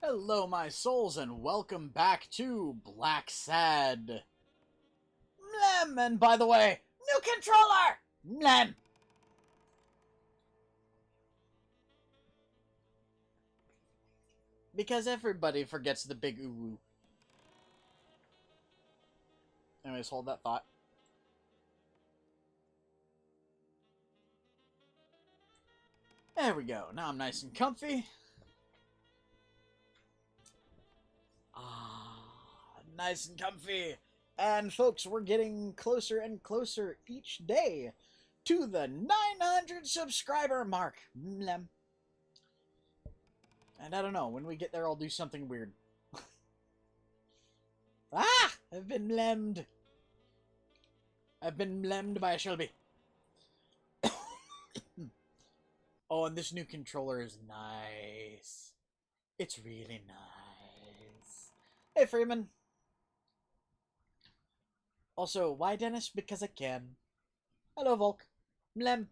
Hello, my souls, and welcome back to Blacksad. Mlem, and by the way, new controller! Mlem! Because everybody forgets the big uwu. Anyways, hold that thought. There we go. Now I'm nice and comfy. Nice and comfy. And folks, we're getting closer and closer each day to the 900 subscriber mark. Mlem. And I don't know, when we get there, I'll do something weird. I've been mlemmed. I've been mlemmed by a Shelby. Oh, and this new controller is nice. It's really nice. Hey, Freeman. Also, why Dennis? Because I can. Hello, Volk. Mlem.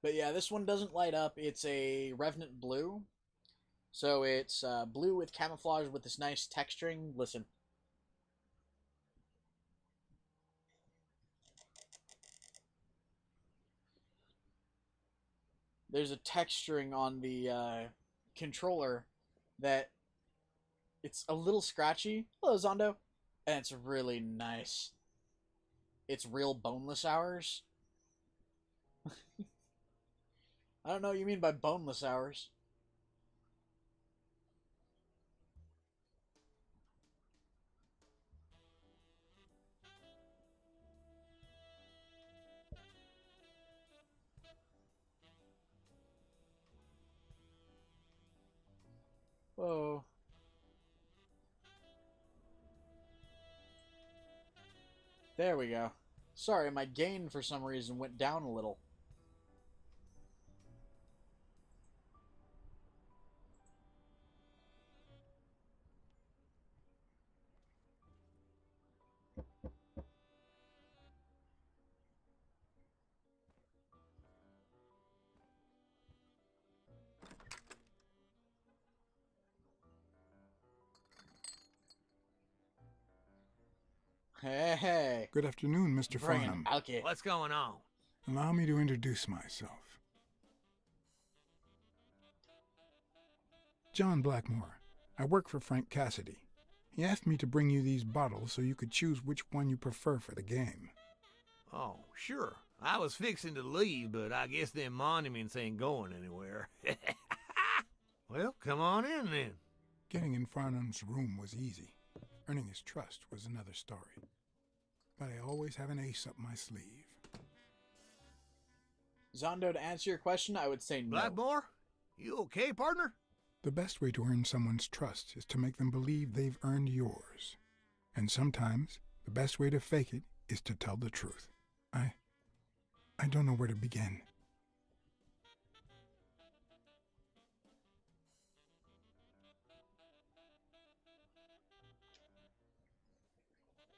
But yeah, this one doesn't light up. It's a Revenant Blue. So it's blue with camouflage with this nice texturing. Listen. There's a texturing on the controller that it's a little scratchy. Hello, Zondo. And it's really nice. It's real boneless hours. I don't know what you mean by boneless hours. Whoa. There we go. Sorry, my gain for some reason went down a little. Hey. Good afternoon, Mr. Farnham. Okay. What's going on? Allow me to introduce myself. John Blackmore. I work for Frank Cassidy. He asked me to bring you these bottles so you could choose which one you prefer for the game. Oh, sure. I was fixing to leave, but I guess them monuments ain't going anywhere. Well, come on in then. Getting in Farnham's room was easy. Earning his trust was another story. But I always have an ace up my sleeve. Zondo, to answer your question, I would say no. Blackmore? You okay, partner? The best way to earn someone's trust is to make them believe they've earned yours. And sometimes, the best way to fake it is to tell the truth. I don't know where to begin.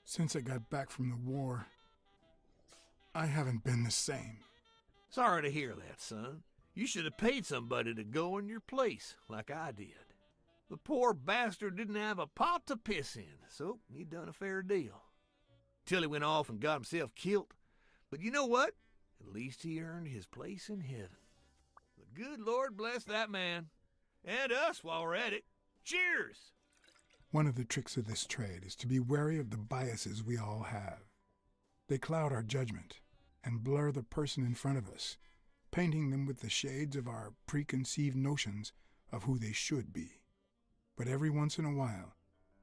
Since I got back from the war, I haven't been the same. Sorry to hear that, son. You should have paid somebody to go in your place, like I did. The poor bastard didn't have a pot to piss in, so he done a fair deal. Till he went off and got himself killed. But you know what? At least he earned his place in heaven. The good Lord bless that man. And us while we're at it. Cheers! One of the tricks of this trade is to be wary of the biases we all have. They cloud our judgment and blur the person in front of us, painting them with the shades of our preconceived notions of who they should be. But every once in a while,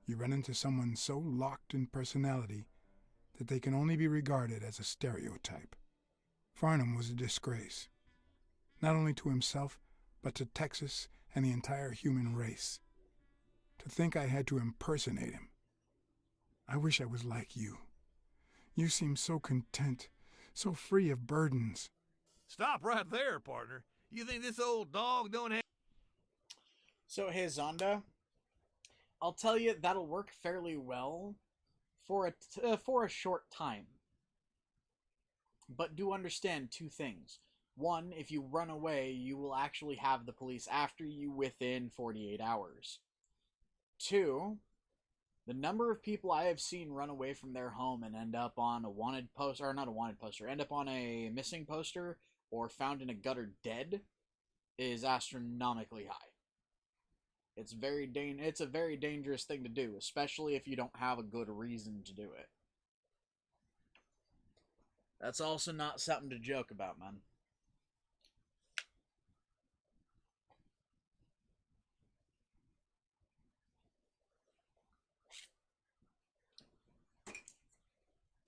you run into someone so locked in personality that they can only be regarded as a stereotype. Farnham was a disgrace, not only to himself, but to Texas and the entire human race. To think I had to impersonate him. I wish I was like you. You seem so content, so free of burdens. Stop right there, partner. You think this old dog don't have... So, hey, Zonda, I'll tell you that'll work fairly well for a short time. But do understand two things. One, if you run away, you will actually have the police after you within 48 hours. Two, the number of people I have seen run away from their home and end up on a wanted poster, or not a wanted poster, end up on a missing poster or found in a gutter dead is astronomically high. It's a very dangerous thing to do, especially if you don't have a good reason to do it. That's also not something to joke about, man.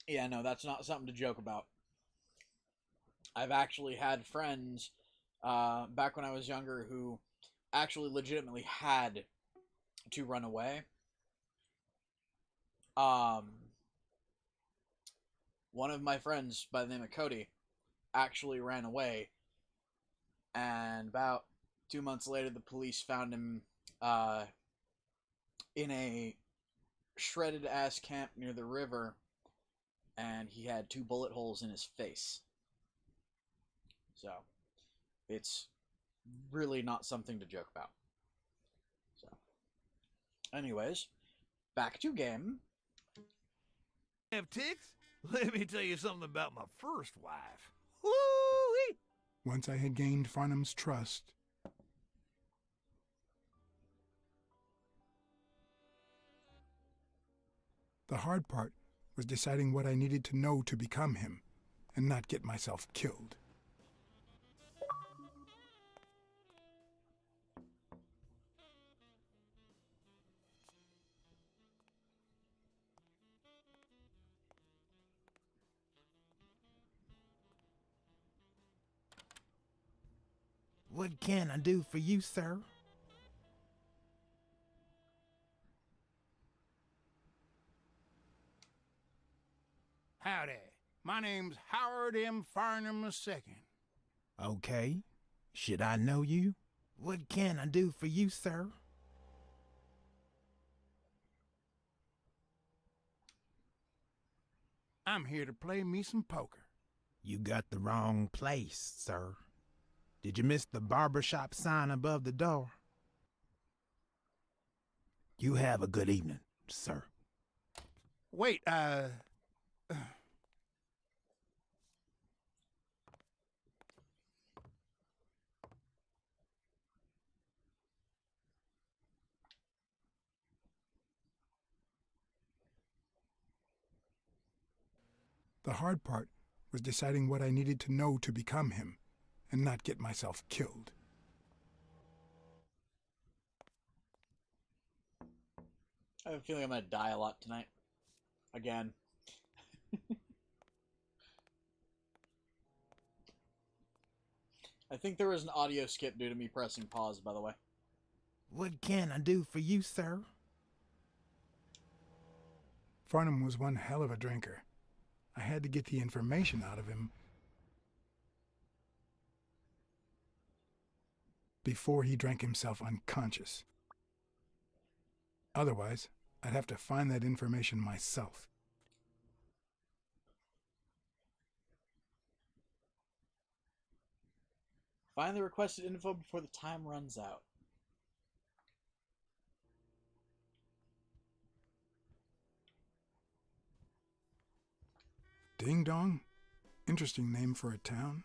Yeah, no, that's not something to joke about. I've actually had friends back when I was younger who actually legitimately had to run away. One of my friends by the name of Cody actually ran away, and about 2 months later, the police found him in a shredded ass camp near the river, and he had 2 bullet holes in his face. So, it's really not something to joke about. So, anyways, back to game. Have ticks? Let me tell you something about my first wife. Woo-wee! Once I had gained Farnham's trust, the hard part was deciding what I needed to know to become him and not get myself killed. What can I do for you, sir? Howdy. My name's Howard M. Farnham II. Okay. Should I know you? What can I do for you, sir? I'm here to play me some poker. You got the wrong place, sir. Did you miss the barbershop sign above the door? You have a good evening, sir. Wait, The hard part was deciding what I needed to know to become him and not get myself killed. I have a feeling I'm going to die a lot tonight. Again. I think there was an audio skip due to me pressing pause, by the way. What can I do for you, sir? Farnham was one hell of a drinker. I had to get the information out of him before he drank himself unconscious. Otherwise, I'd have to find that information myself. Find the requested info before the time runs out. Ding Dong? Interesting name for a town.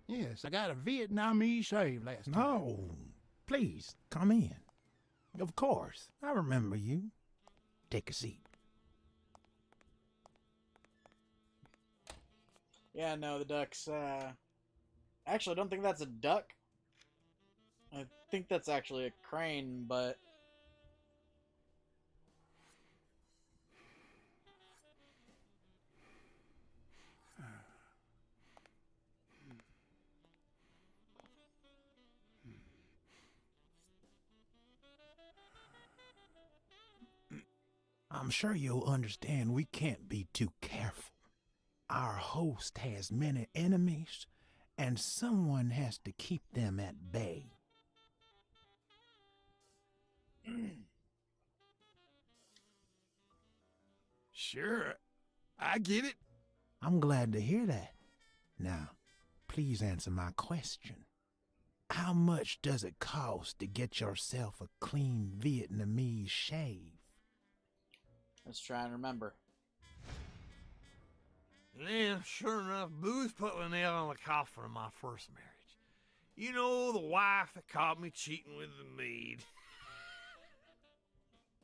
yes, I got a Vietnamese shave last night. No, please, come in. Of course, I remember you. Take a seat. Yeah, no, the duck's, actually, I don't think that's a duck. I think that's actually a crane, but... I'm sure you'll understand we can't be too careful. Our host has many enemies, and someone has to keep them at bay. Sure, I get it. I'm glad to hear that. Now, please answer my question. How much does it cost to get yourself a clean Vietnamese shave? Let's try and remember. And then, sure enough, Booth put the nail on the coffin of my first marriage. You know, the wife that caught me cheating with the maid.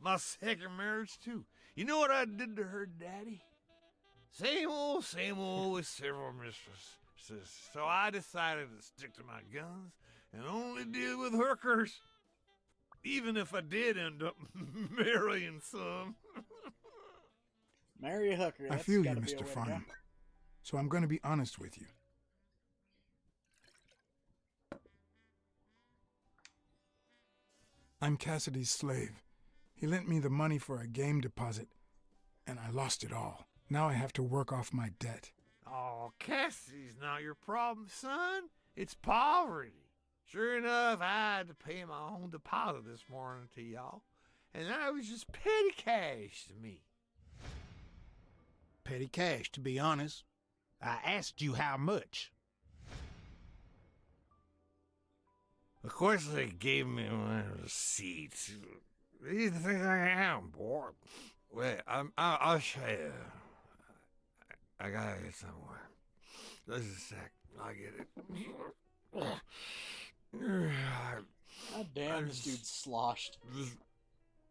My second marriage, too. You know what I did to her daddy? Same old with several mistresses. So I decided to stick to my guns and only deal with hookers. Even if I did end up marrying some. Marry a hooker. I That's feel you, gotta be a Mr. way to go. Farnham. So I'm going to be honest with you. I'm Cassidy's slave. He lent me the money for a game deposit, and I lost it all. Now I have to work off my debt. Oh, Cassie's not your problem, son. It's poverty. Sure enough, I had to pay my own deposit this morning to y'all, and that was just petty cash to me. Petty cash, to be honest. I asked you how much. Of course, they gave me my receipt. What do you think I am, boy? Wait, I'll show you. I gotta get somewhere. Just a sec. I'll get it. God damn, this dude's sloshed. Just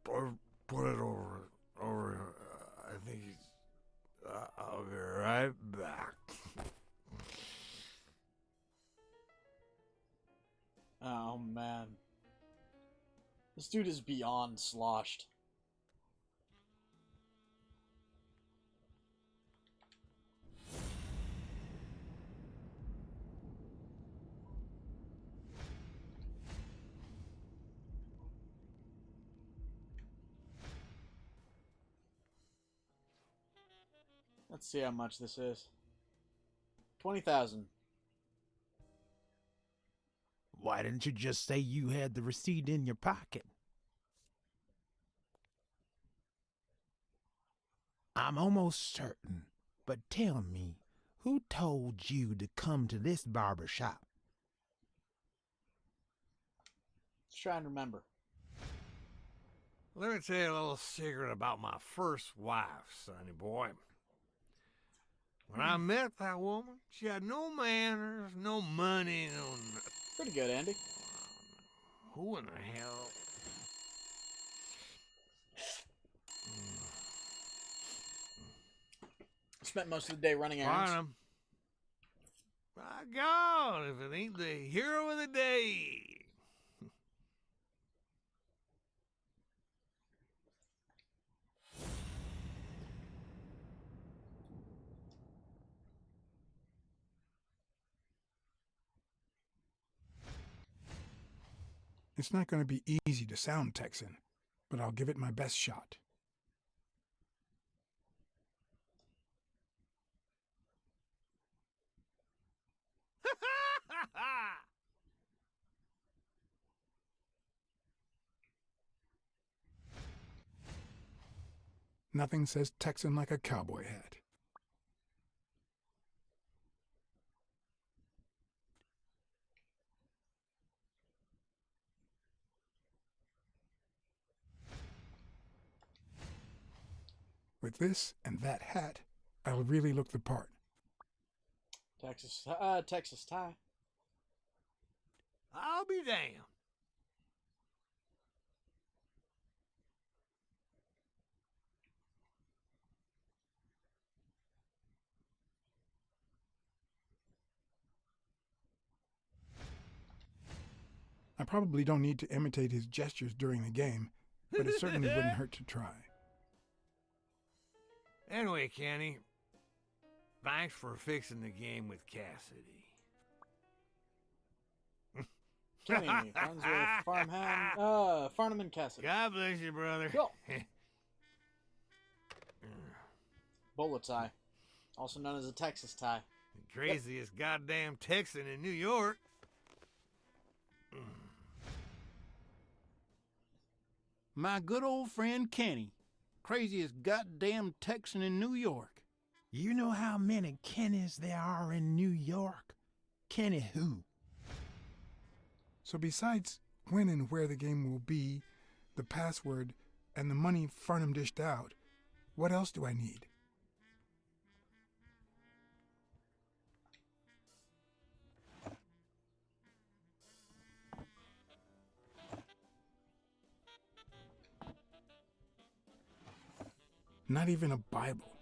put it over. I think he's. I'll be right back. Oh, man. This dude is beyond sloshed. Let's see how much this is. 20,000. Why didn't you just say you had the receipt in your pocket? I'm almost certain, but tell me, who told you to come to this barber shop? Let's try and remember. Let me tell you a little secret about my first wife, sonny boy. When I met that woman, she had no manners, no money, no nothing. Pretty good, Andy. Who in the hell? Spent most of the day running errands. Farnham. My God, if it ain't the hero of the day. It's not going to be easy to sound Texan, but I'll give it my best shot. Nothing says Texan like a cowboy hat. With this and that hat, I'll really look the part. Texas tie. I'll be damned. I probably don't need to imitate his gestures during the game, but it certainly wouldn't hurt to try. Anyway, Kenny, thanks for fixing the game with Cassidy. Kenny, friends with Farnham and Cassidy. God bless you, brother. Cool. Bowler tie, also known as a Texas tie. The craziest goddamn Texan in New York. My good old friend Kenny, craziest goddamn Texan in New York. You know how many Kennys there are in New York? Kenny who? So besides when and where the game will be, the password, and the money Farnham dished out, what else do I need? Not even a Bible.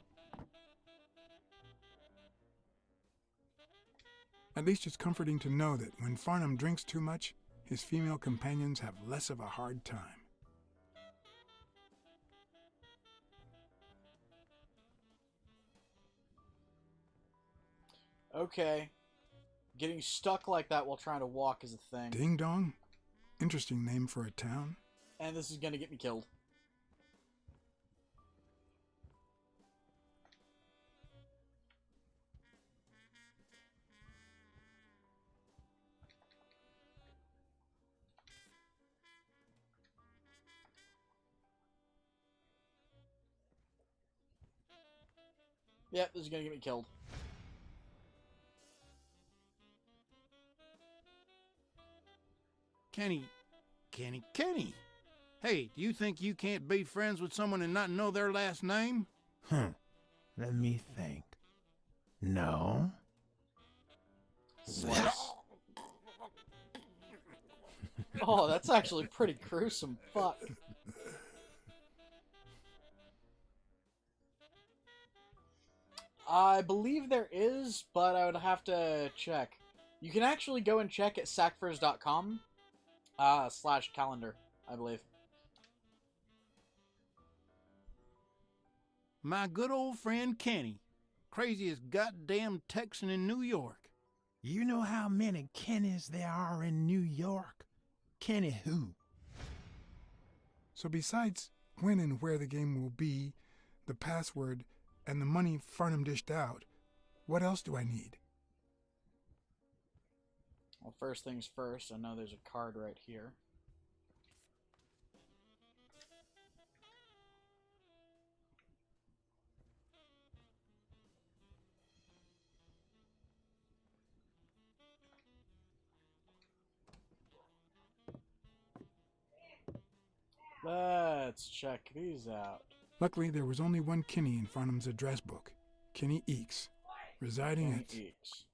At least it's comforting to know that when Farnham drinks too much, his female companions have less of a hard time. Okay. Getting stuck like that while trying to walk is a thing. Ding Dong? Interesting name for a town. And this is gonna get me killed. Yep, this is gonna get me killed. Kenny. Hey, do you think you can't be friends with someone and not know their last name? Let me think. No. Oh, that's actually pretty gruesome. Fuck. I believe there is, but I would have to check. You can actually go and check at sackfurs.com /calendar, I believe. My good old friend Kenny, craziest goddamn Texan in New York. You know how many Kennys there are in New York? Kenny who? So besides when and where the game will be, the password, and the money Farnham dished out, what else do I need? Well, first things first, I know there's a card right here. Let's check these out. Luckily, there was only one Kinney in Farnham's address book. Kinney Eakes, residing Kenny at... Eakes.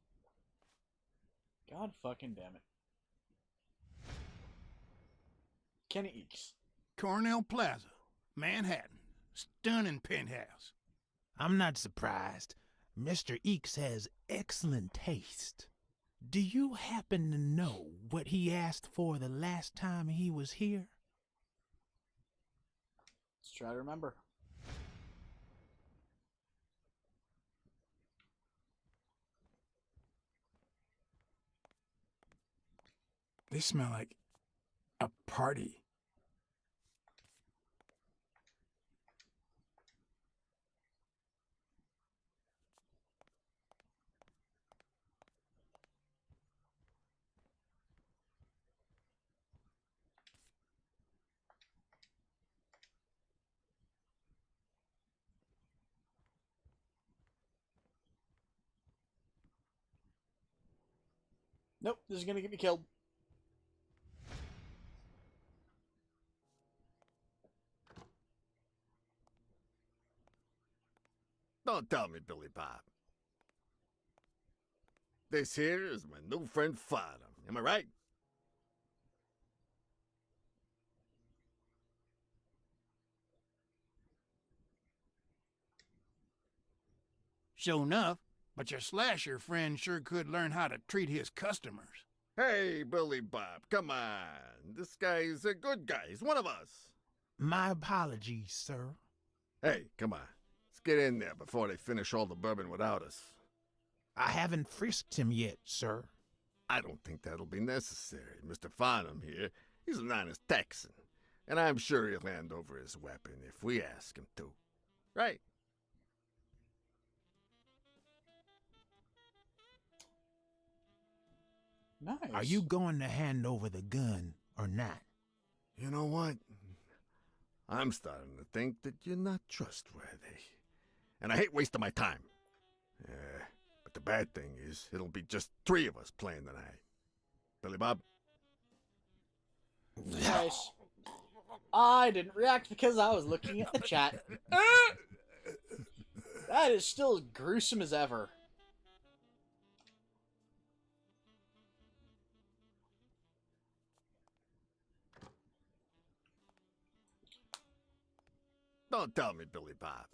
God fucking damn it. Kenny Eakes. Cornell Plaza, Manhattan. Stunning penthouse. I'm not surprised. Mr. Eakes has excellent taste. Do you happen to know what he asked for the last time he was here? Let's try to remember. They smell like a party. Nope, this is gonna get me killed. Don't tell me, Billy Bob. This here is my new friend Farnham. Am I right? Sure enough, but your slasher friend sure could learn how to treat his customers. Hey, Billy Bob, come on. This guy's a good guy. He's one of us. My apologies, sir. Hey, come on. Let's get in there before they finish all the bourbon without us. I haven't frisked him yet, sir. I don't think that'll be necessary. Mr. Farnham here, he's an honest Texan. And I'm sure he'll hand over his weapon if we ask him to. Right? Nice. Are you going to hand over the gun or not? You know what? I'm starting to think that you're not trustworthy. And I hate wasting my time. Yeah, but the bad thing is, it'll be just 3 of us playing tonight. Billy Bob? Nice. I didn't react because I was looking at the chat. That is still as gruesome as ever. Don't tell me, Billy Bob.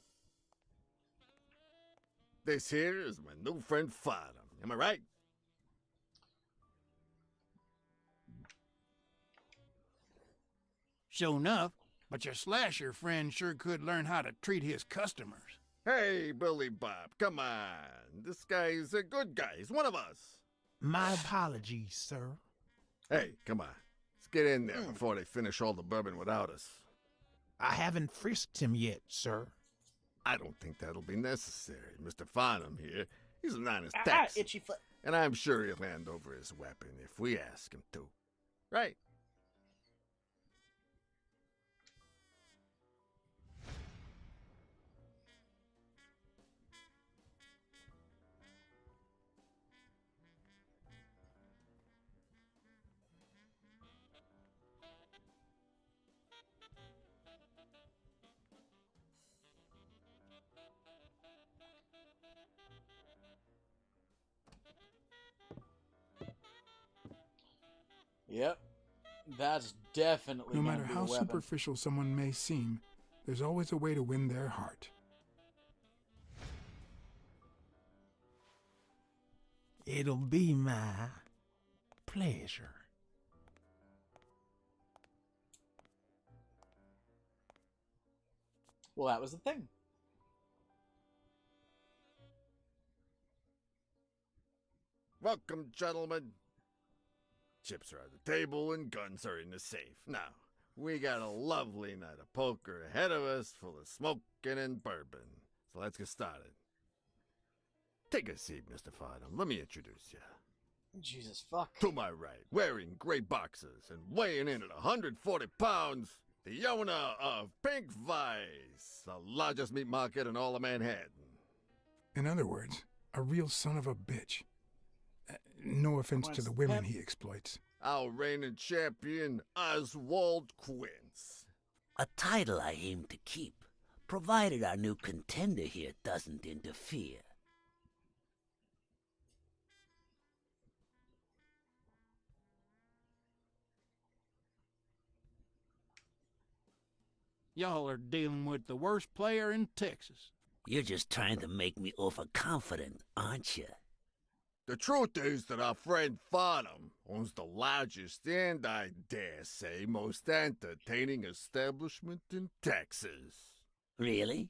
This here is my new friend Frown. Am I right? Sure enough, but your slasher friend sure could learn how to treat his customers. Hey, Billy Bob, come on. This guy's a good guy. He's one of us. My apologies, sir. Hey, come on. Let's get in there before they finish all the bourbon without us. I haven't frisked him yet, sir. I don't think that'll be necessary. Mr. Farnham here, he's an honest Texan. Itchy foot. And I'm sure he'll hand over his weapon if we ask him to. Right? Yep. That's definitely No gonna matter be how a weapon. superficial someone may seem, there's always a way to win their heart. It'll be my pleasure. Well, that was the thing. Welcome, gentlemen. Chips are on the table and guns are in the safe. Now, we got a lovely night of poker ahead of us full of smoking and bourbon. So let's get started. Take a seat, Mr. Farnham. Let me introduce you. Jesus fuck. To my right, wearing gray boxers and weighing in at 140 pounds, the owner of Pink Vice, the largest meat market in all of Manhattan. In other words, a real son of a bitch. No offense to the women he exploits. Our reigning champion, Oswald Quince. A title I aim to keep, provided our new contender here doesn't interfere. Y'all are dealing with the worst player in Texas. You're just trying to make me overconfident, aren't you? The truth is that our friend Farnham owns the largest and, I dare say, most entertaining establishment in Texas. Really?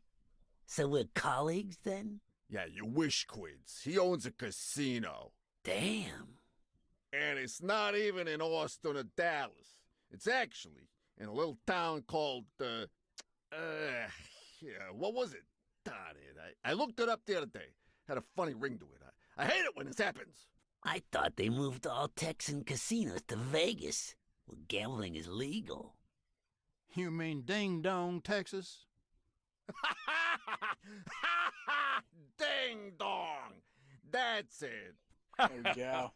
So we're colleagues then? Yeah, you wish, Quids. He owns a casino. Damn. And it's not even in Austin or Dallas. It's actually in a little town called, what was it? Darn it. I looked it up the other day. Had a funny ring to it. I hate it when this happens. I thought they moved all Texan casinos to Vegas, where gambling is legal. You mean Ding Dong, Texas? Ding dong! That's it. There we go.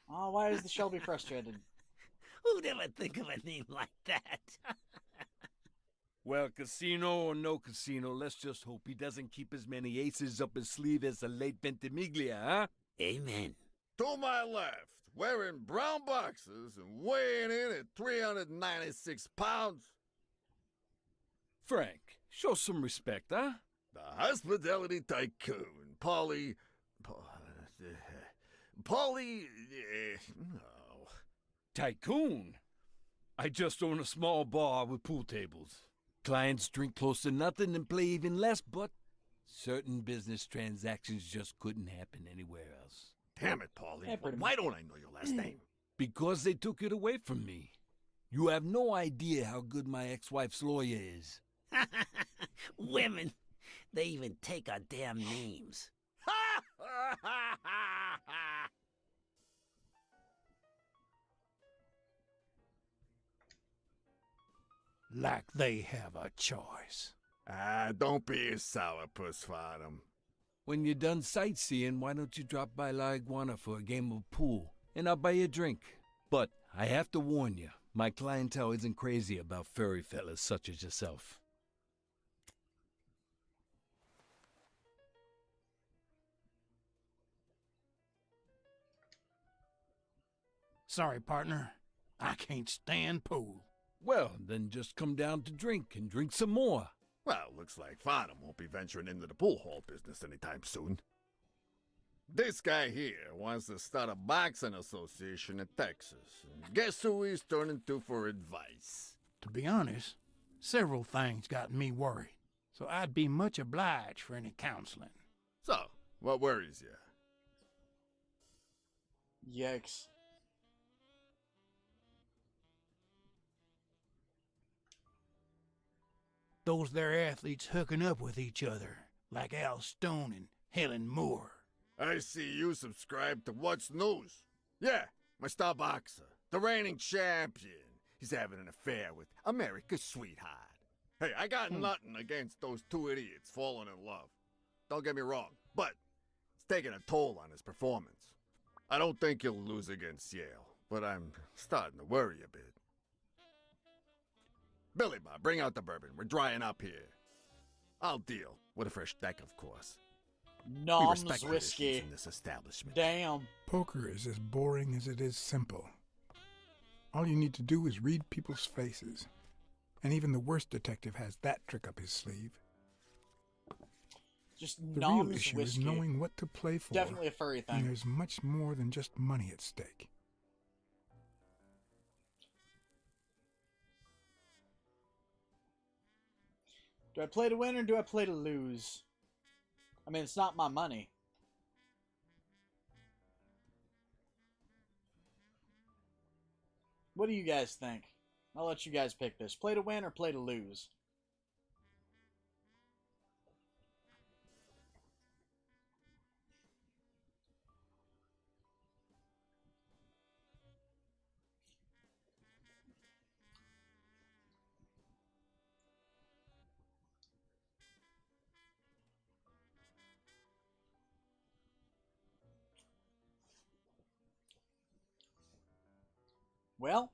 Oh, why is the Shelby frustrated? Who'd ever think of a name like that? Well, casino or no casino, let's just hope he doesn't keep as many aces up his sleeve as the late Ventimiglia, huh? Amen. To my left, wearing brown boxers and weighing in at 396 pounds, Frank, show some respect, huh? the hospitality tycoon, Polly... no. Tycoon. I just own a small bar with pool tables. Clients drink close to nothing and play even less, but certain business transactions just couldn't happen anywhere else. Damn it, Polly. Yeah, pretty Why don't I know your last name? Because they took it away from me. You have no idea how good my ex-wife's lawyer is. Women, they even take our damn names. Like they have a choice. Ah, don't be a sourpuss, Farnham. When you're done sightseeing, why don't you drop by La Iguana for a game of pool, and I'll buy you a drink. But I have to warn you, my clientele isn't crazy about furry fellas such as yourself. Sorry, partner. I can't stand pool. Well, then just come down to drink and drink some more. Well, looks like Farnham won't be venturing into the pool hall business anytime soon. This guy here wants to start a boxing association in Texas. And guess who he's turning to for advice? To be honest, several things got me worried, so I'd be much obliged for any counseling. So, what worries you? Yikes. Those there athletes hooking up with each other, like Al Stone and Helen Moore. I see you subscribe to What's News. Yeah, my star boxer, the reigning champion. He's having an affair with America's sweetheart. Hey, I got nothing against those two idiots falling in love. Don't get me wrong, but it's taking a toll on his performance. I don't think he'll lose against Yale, but I'm starting to worry a bit. Billy Bob, bring out the bourbon. We're drying up here. I'll deal with a fresh deck, of course. We Noms respect whiskey. traditions in this establishment. Damn. Poker is as boring as it is simple. All you need to do is read people's faces. And even the worst detective has that trick up his sleeve. Just The real Noms issue whiskey. is knowing what to play for. Definitely a furry And thing. there's much more than just money at stake. Do I play to win or do I play to lose? I mean, it's not my money. What do you guys think? I'll let you guys pick this. Play to win or play to lose? Well,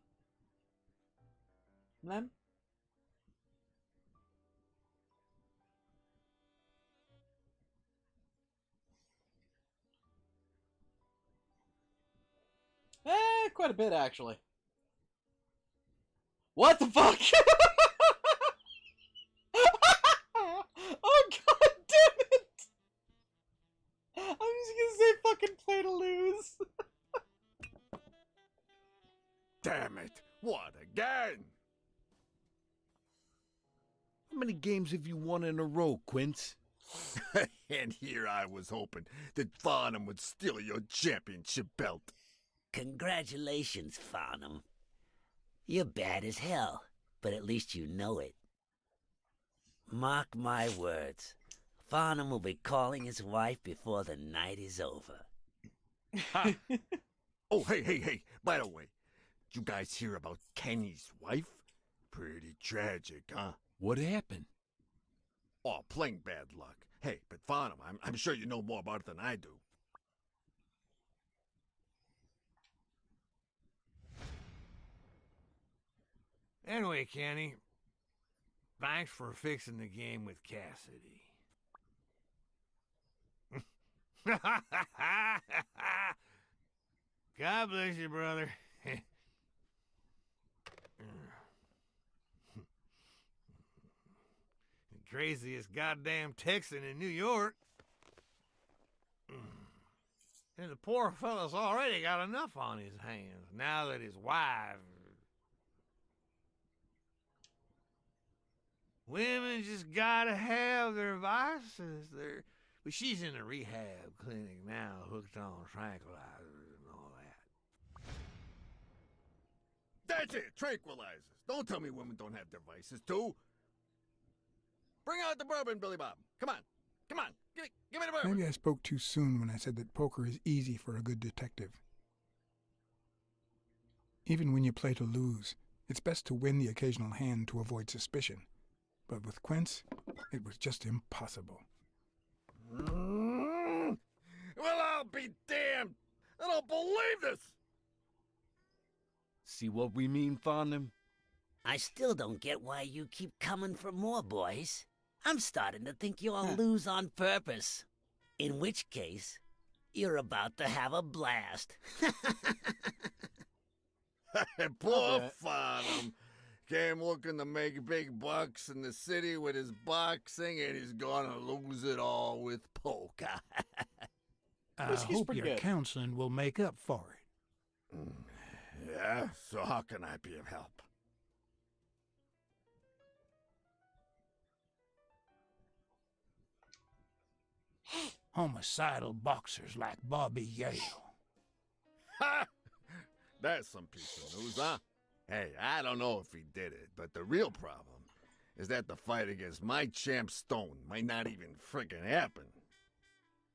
then. Quite a bit, actually. What the fuck? Oh, god damn it! I'm just gonna say fucking play to lose. Damn it! What again? How many games have you won in a row, Quince? And here I was hoping that Farnham would steal your championship belt. Congratulations, Farnham. You're bad as hell, but at least you know it. Mark my words. Farnham will be calling his wife before the night is over. Oh, hey, by the way, did you guys hear about Kenny's wife? Pretty tragic, huh? What happened? Oh, plain bad luck. Hey, but Farnham, I'm sure you know more about it than I do. Anyway, Kenny, thanks for fixing the game with Cassidy. God bless you, brother. The craziest goddamn Texan in New York. And the poor fella's already got enough on his hands now that his wife... Women just gotta have their vices. But she's in a rehab clinic now, hooked on tranquilizers and all that. That's it, tranquilizers. Don't tell me women don't have their vices, too. Bring out the bourbon, Billy Bob. Come on, give me the bourbon. Maybe I spoke too soon when I said that poker is easy for a good detective. Even when you play to lose, It's best to win the occasional hand to avoid suspicion. But with Quince, it was just impossible. Well, I'll be damned! I don't believe this! See what we mean, Farnham? I still don't get why you keep coming for more, boys. I'm starting to think you all lose on purpose. In which case, you're about to have a blast. Poor Farnham. Came looking to make big bucks in the city with his boxing, and he's gonna lose it all with poker. I Whiskey's hope pretty your good. counseling will make up for it. Yeah? So how can I be of help? Homicidal boxers like Bobby Yale. Ha! That's some piece of news, huh? Hey, I don't know if he did it, but the real problem is that the fight against my champ Stone might not even frickin' happen.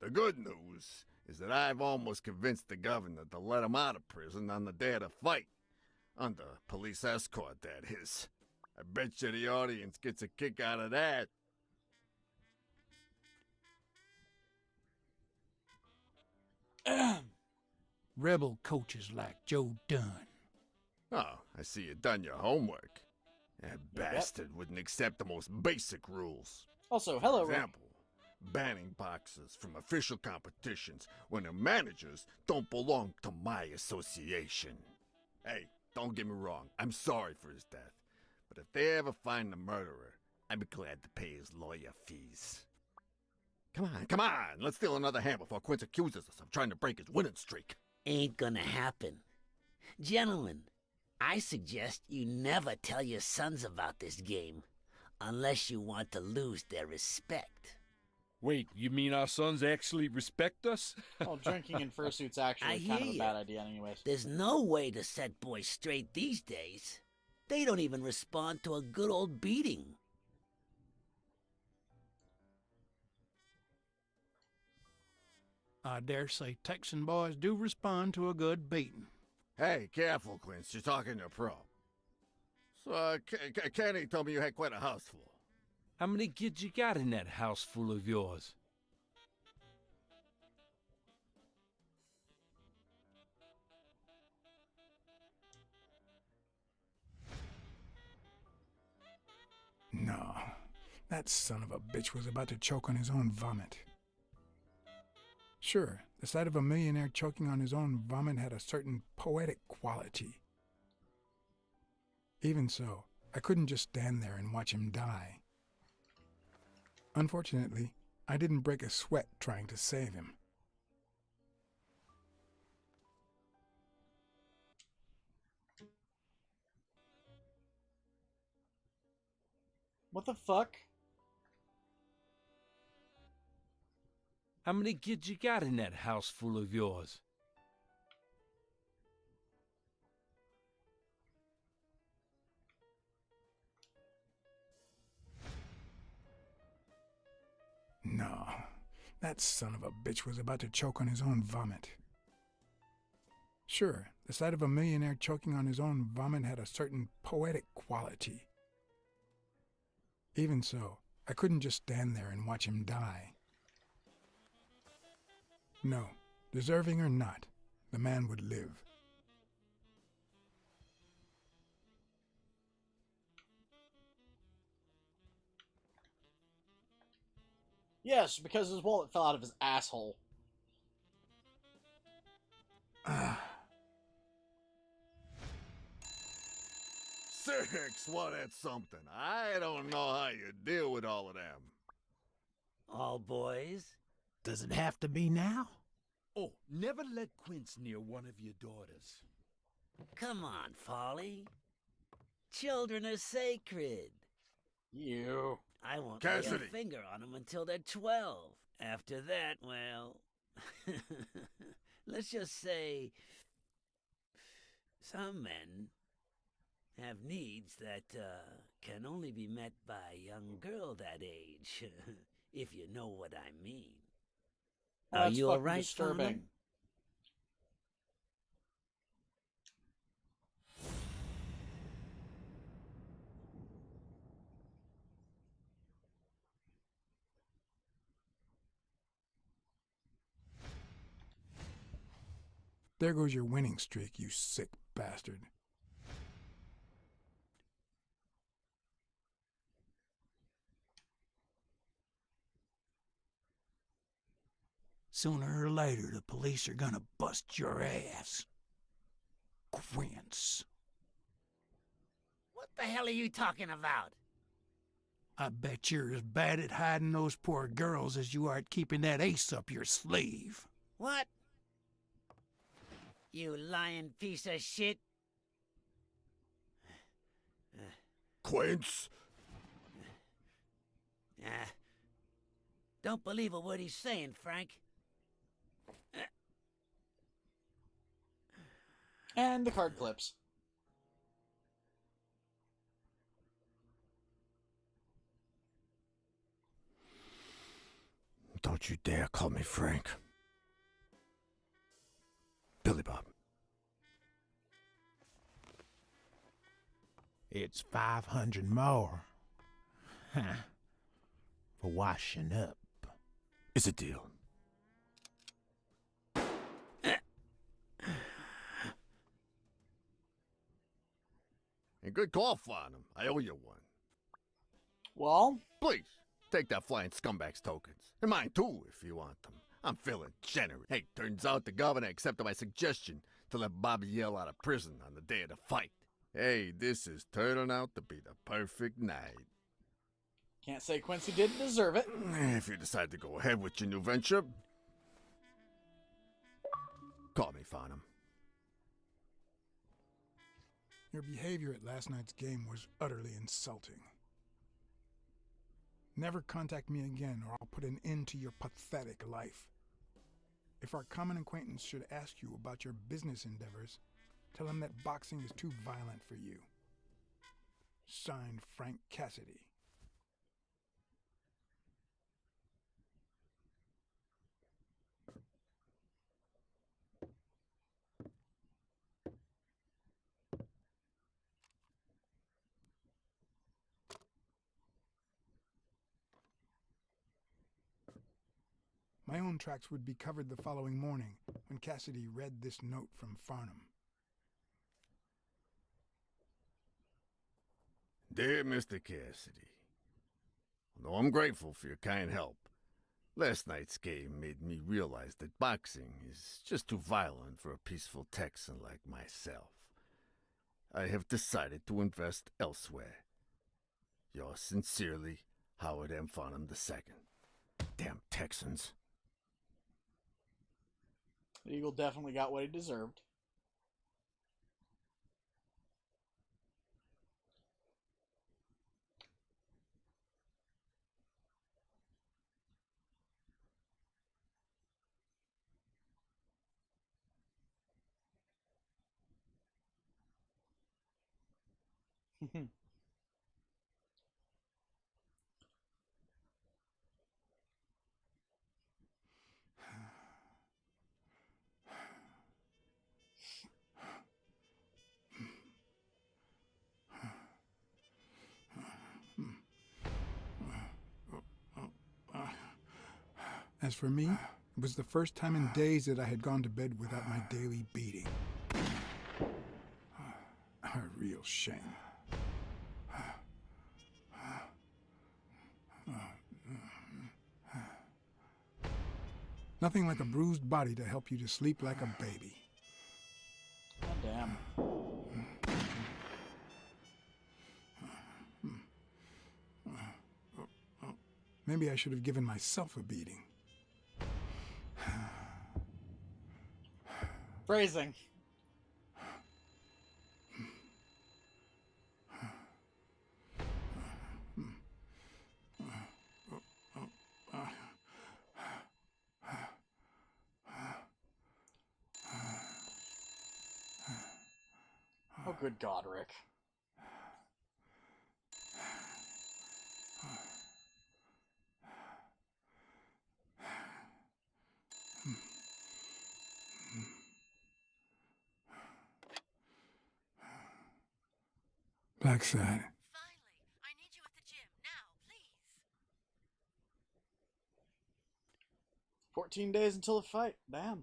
The good news is that I've almost convinced the governor to let him out of prison on the day of the fight. Under police escort, that is. I bet you the audience gets a kick out of that. Rebel coaches like Joe Dunn. Oh, I see you done your homework. That Yep. bastard wouldn't accept the most basic rules. Also, For hello, Rick. example, banning boxers from official competitions when their managers don't belong to my association. Hey, don't get me wrong, I'm sorry for his death. But if they ever find the murderer, I'd be glad to pay his lawyer fees. Come on, let's steal another hand before Quince accuses us of trying to break his winning streak. Ain't gonna happen. Gentlemen, I suggest you never tell your sons about this game, unless you want to lose their respect. Wait, you mean our sons actually respect us? Well, drinking in fursuit's I actually hear kind of a ya. bad idea anyways. There's no way to set boys straight these days. They don't even respond to a good old beating. I dare say Texan boys do respond to a good beating. Hey, careful, Quince, you're talking to a pro. So, Kenny told me you had quite a house full. How many kids you got in that house full of yours? No, that son of a bitch was about to choke on his own vomit. Sure, the sight of a millionaire choking on his own vomit had a certain poetic quality. Even so, I couldn't just stand there and watch him die. Unfortunately, I didn't break a sweat trying to save him. What the fuck? How many kids you got in that house full of yours? No, that son of a bitch was about to choke on his own vomit. Sure, the sight of a millionaire choking on his own vomit had a certain poetic quality. Even so, I couldn't just stand there and watch him die. No, deserving or not, the man would live. Yes, because his wallet fell out of his asshole. Six, well, that's something. I don't know how you deal with all of them. All boys? Does it have to be now? Oh, never let Quince near one of your daughters. Come on, Folly. Children are sacred. You. I won't lay Cassidy. a finger on them until they're 12. After that, well... let's just say... some men have needs that can only be met by a young girl that age, if you know what I mean. Are That's you fucking alright, disturbing. Farnham? There goes your winning streak, you sick bastard. Sooner or later, the police are gonna bust your ass. Quince. What the hell are you talking about? I bet you're as bad at hiding those poor girls as you are at keeping that ace up your sleeve. What? You lying piece of shit. Quince! Don't believe a word he's saying, Frank. And the card clips. Don't you dare call me Frank. Billy Bob. It's 500 more. Huh. For washing up. It's a deal. And good call, Farnham. I owe you one. Well, Please, take that flying scumbag's tokens. And mine too, if you want them. I'm feeling generous. Hey, turns out the governor accepted my suggestion to let Bobby yell out of prison on the day of the fight. Hey, this is turning out to be the perfect night. can't say Quincy didn't deserve it. If you decide to go ahead with your new venture, call me, Farnham. Your behavior at last night's game was utterly insulting. Never contact me again, or I'll put an end to your pathetic life. If our common acquaintance should ask you about your business endeavors, tell him that boxing is too violent for you. Signed, Frank Cassidy. My own tracks would be covered the following morning when Cassidy read this note from Farnham. Dear Mr. Cassidy, although I'm grateful for your kind help, last night's game made me realize that boxing is just too violent for a peaceful Texan like myself. I have decided to invest elsewhere. Yours sincerely, Howard M. Farnham II. Damn Texans. The Eagle definitely got what he deserved. As for me, it was the first time in days that I had gone to bed without my daily beating. A real shame. Nothing like a bruised body to help you to sleep like a baby. God damn. Maybe I should have given myself a beating. Phrasing. Oh, good God, Rick. Blacksad. Finally, I need you at the gym now, please. 14 days until the fight. Damn.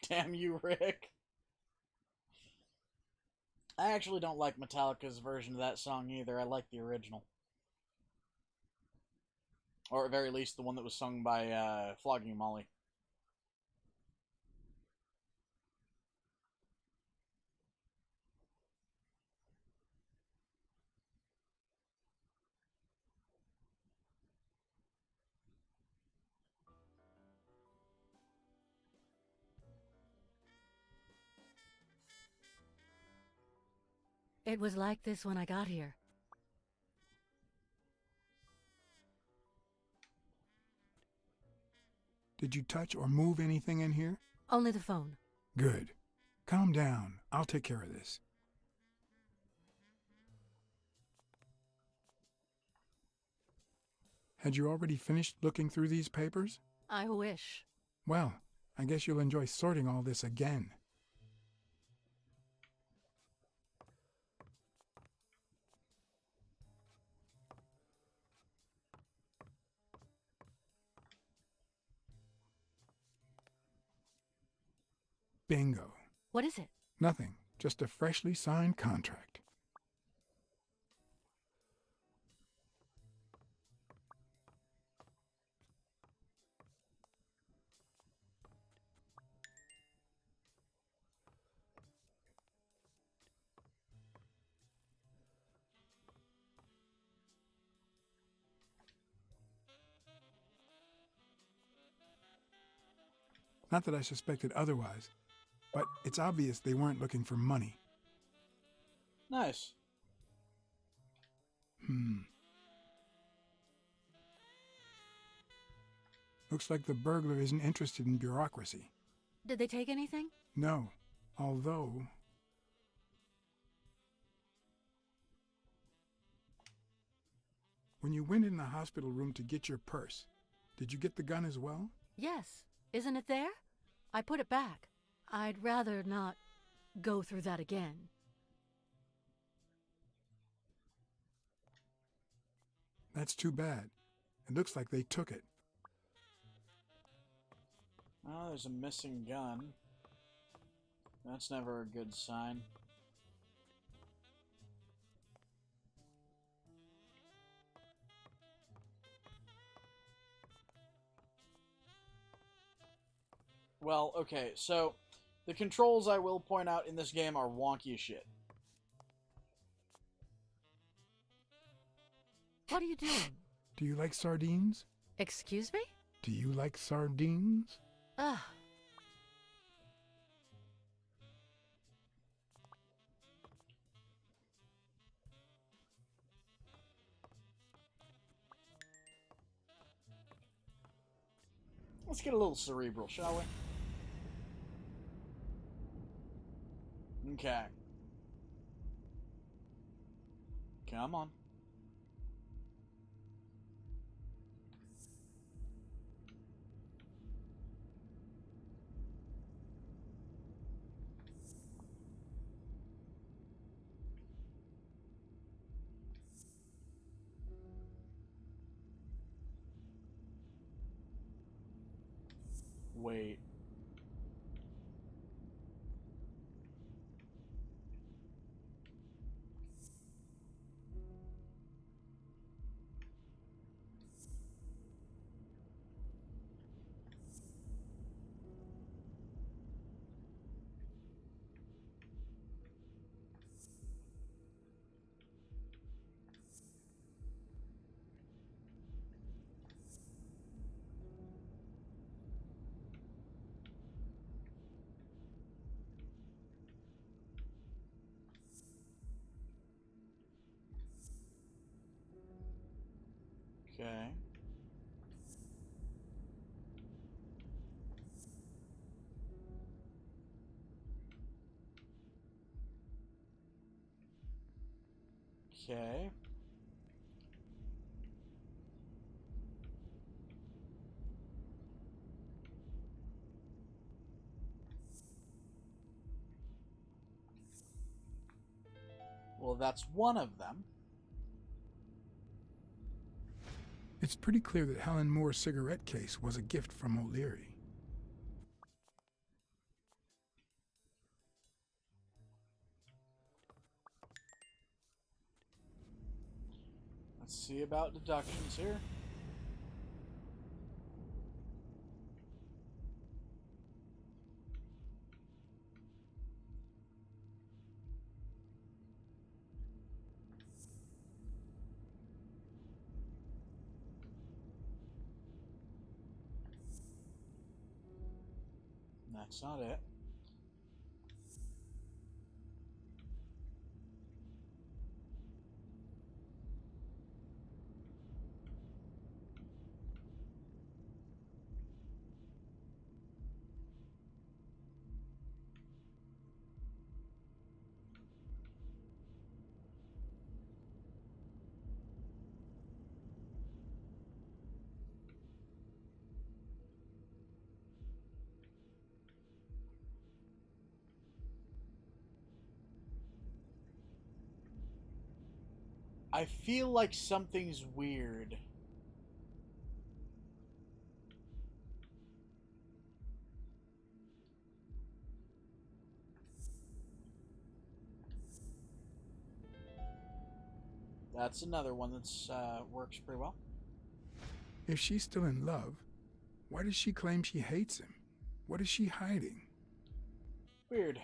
Damn you, Rick. I actually don't like Metallica's version of that song either. I like the original. Or at very least the one that was sung by Flogging Molly. It was like this when I got here. Did you touch or move anything in here? Only the phone. Good. Calm down. I'll take care of this. Had you already finished looking through these papers? I wish. Well, I guess you'll enjoy sorting all this again. Bingo. What is it? Nothing. Just a freshly signed contract. Not that I suspected otherwise, but it's obvious they weren't looking for money. Nice. Looks like the burglar isn't interested in bureaucracy. Did they take anything? No, although... When you went in the hospital room to get your purse, did you get the gun as well? Yes. Isn't it there? I put it back. I'd rather not go through that again. That's too bad. It looks like they took it. Oh, there's a missing gun. That's never a good sign. Well, okay, so the controls, I will point out, in this game are wonky as shit. What are you doing? Do you like sardines? Excuse me? Do you like sardines? Ugh. Let's get a little cerebral, shall we? Okay. Come on. Wait. Okay. Okay. Well, that's one of them. It's pretty clear that Helen Moore's cigarette case was a gift from O'Leary. Let's see about deductions here. That's not it. I feel like something's weird. That's another one that's works pretty well. If she's still in love, why does she claim she hates him? What is she hiding? Weird.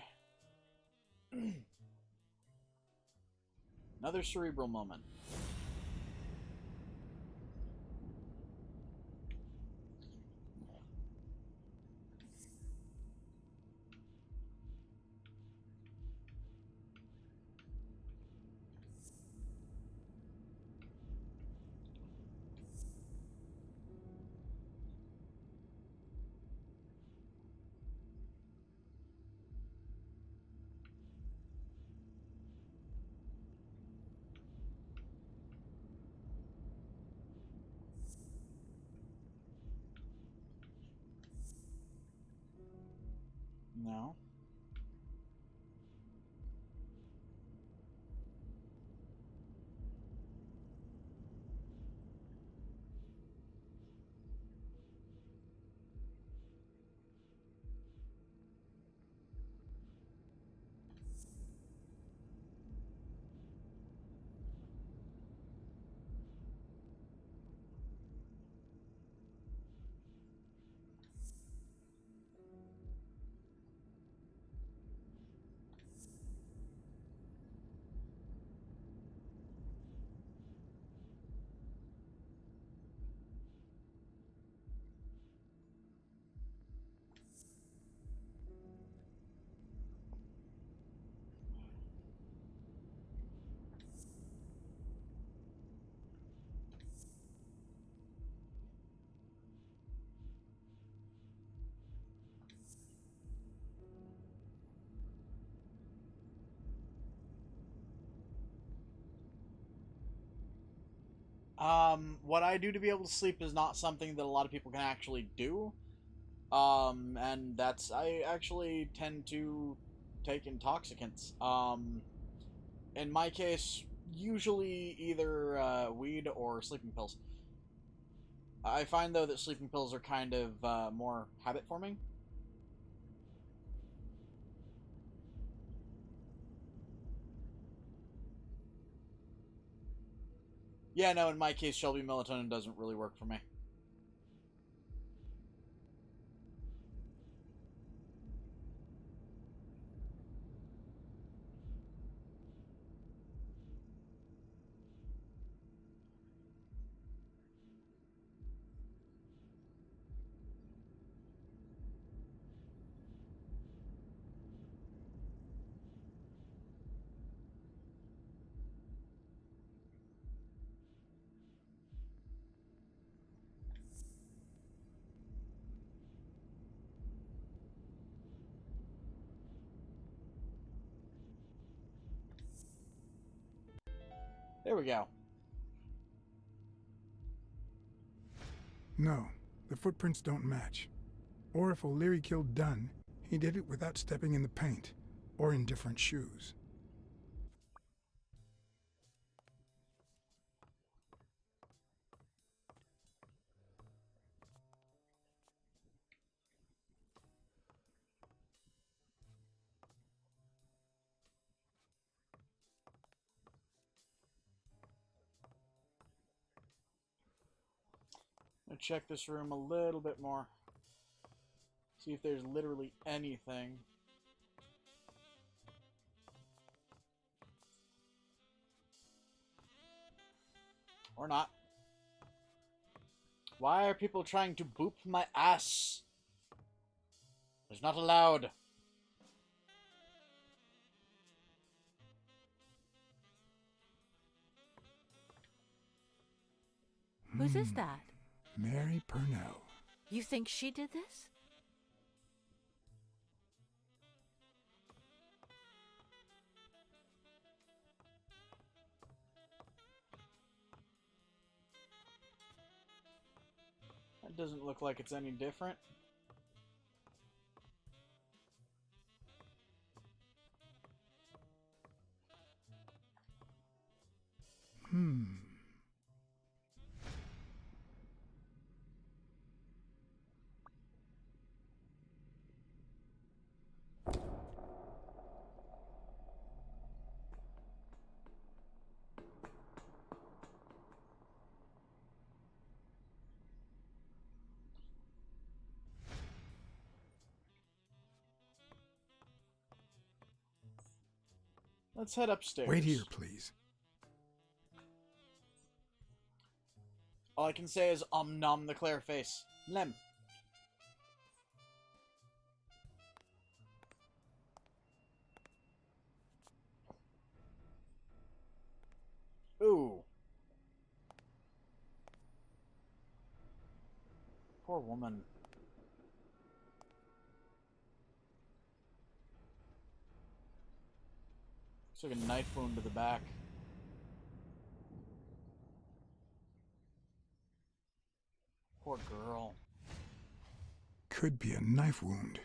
Another cerebral moment. No. What I do to be able to sleep is not something that a lot of people can actually do. And that's, I actually tend to take intoxicants. In my case, usually either weed or sleeping pills. I find, though, that sleeping pills are kind of more habit forming. Yeah, no, in my case, Shelby melatonin doesn't really work for me. There we go. No, the footprints don't match. Or if O'Leary killed Dunn, he did it without stepping in the paint, or in different shoes. I'll check this room a little bit more. See if there's literally anything. Or not. Why are people trying to boop my ass? It's not allowed. Whose is that? Mary Purnell. You think she did this? That doesn't look like it's any different. Let's head upstairs. Wait here, please. All I can say is nom the Claire face. Lem. Ooh. Poor woman. Looks like a knife wound to the back. Poor girl. Could be a knife wound.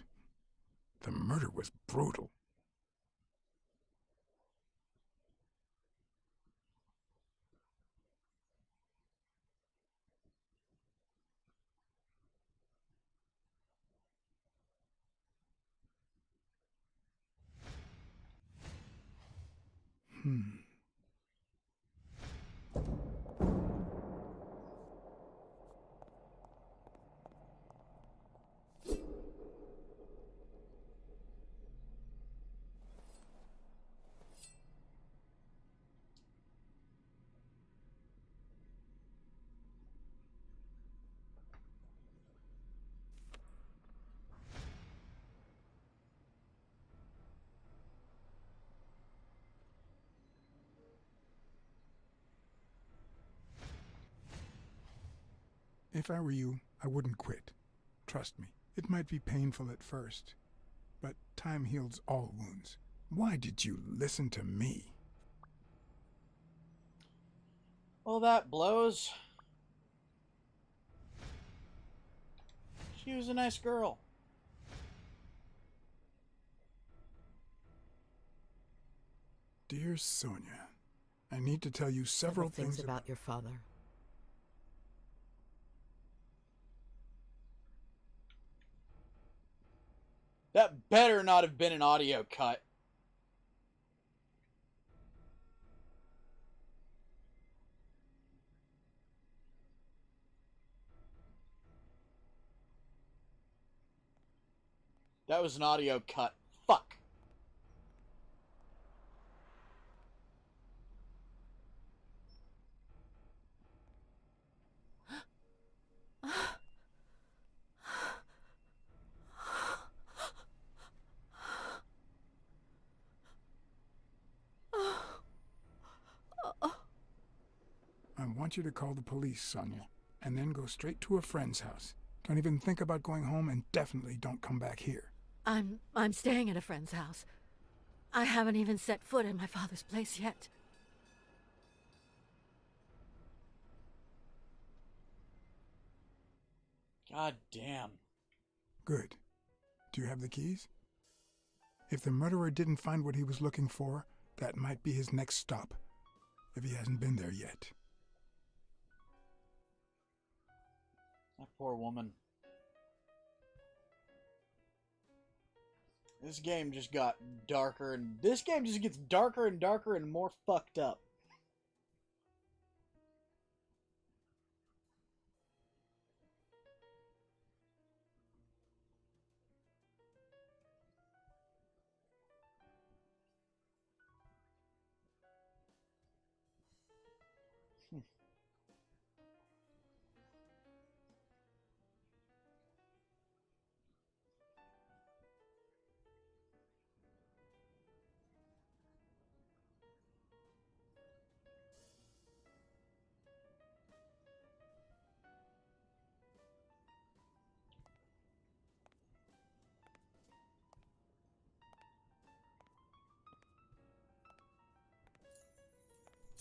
The murder was brutal. If I were you, I wouldn't quit. Trust me, it might be painful at first, but time heals all wounds. Why did you listen to me? Well, that blows. She was a nice girl. Dear Sonia, I need to tell you several things about your father. That better not have been an audio cut. That was an audio cut. Fuck. I want you to call the police, Sonia, and then go straight to a friend's house. Don't even think about going home, and definitely don't come back here. I'm staying at a friend's house. I haven't even set foot in my father's place yet. God damn. Good. Do you have the keys? If the murderer didn't find what he was looking for, that might be his next stop, if he hasn't been there yet. That poor woman. This game just got darker, and this game just gets darker and darker and more fucked up.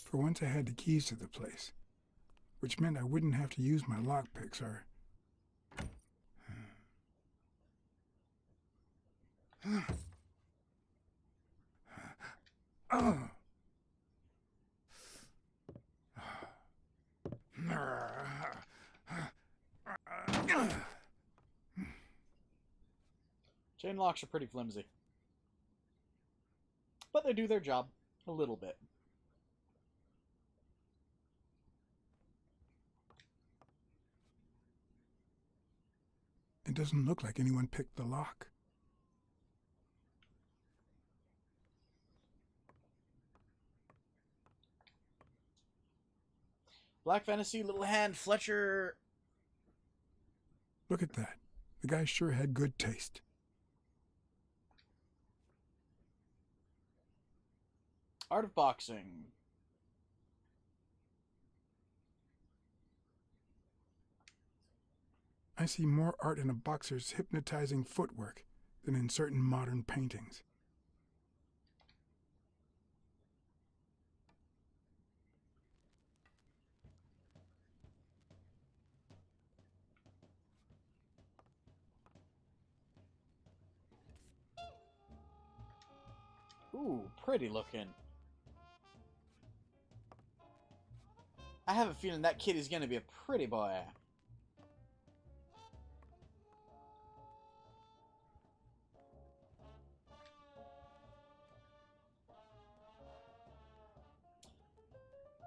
For once I had the keys to the place, which meant I wouldn't have to use my lockpicks or... Chain locks are pretty flimsy. But they do their job. A little bit. It doesn't look like anyone picked the lock. Black Fantasy, Little Hand, Fletcher. Look at that. The guy sure had good taste. Art of Boxing. I see more art in a boxer's hypnotizing footwork than in certain modern paintings. Ooh, pretty looking. I have a feeling that kid is going to be a pretty boy.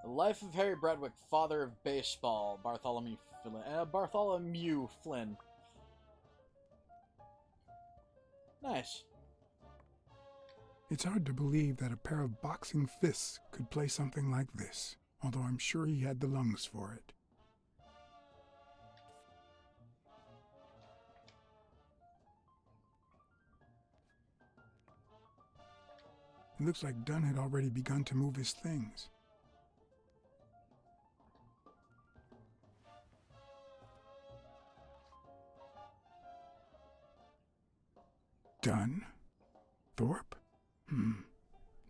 The Life of Harry Bradwick, Father of Baseball, Bartholomew Flynn. Nice. It's hard to believe that a pair of boxing fists could play something like this, although I'm sure he had the lungs for it. It looks like Dunn had already begun to move his things. Dunn? Thorpe?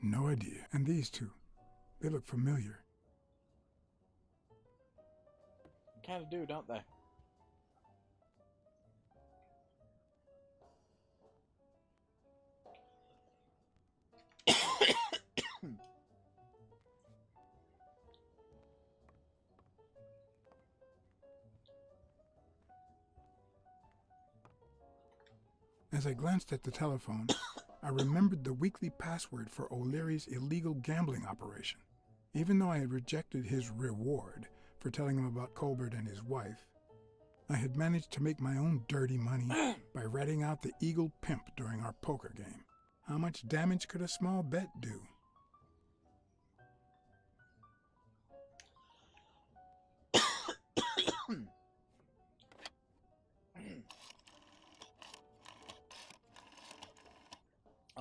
No idea. And these two, they look familiar. Kind of do, don't they? As I glanced at the telephone, I remembered the weekly password for O'Leary's illegal gambling operation. Even though I had rejected his reward for telling him about Colbert and his wife, I had managed to make my own dirty money by ratting out the Eagle Pimp during our poker game. How much damage could a small bet do?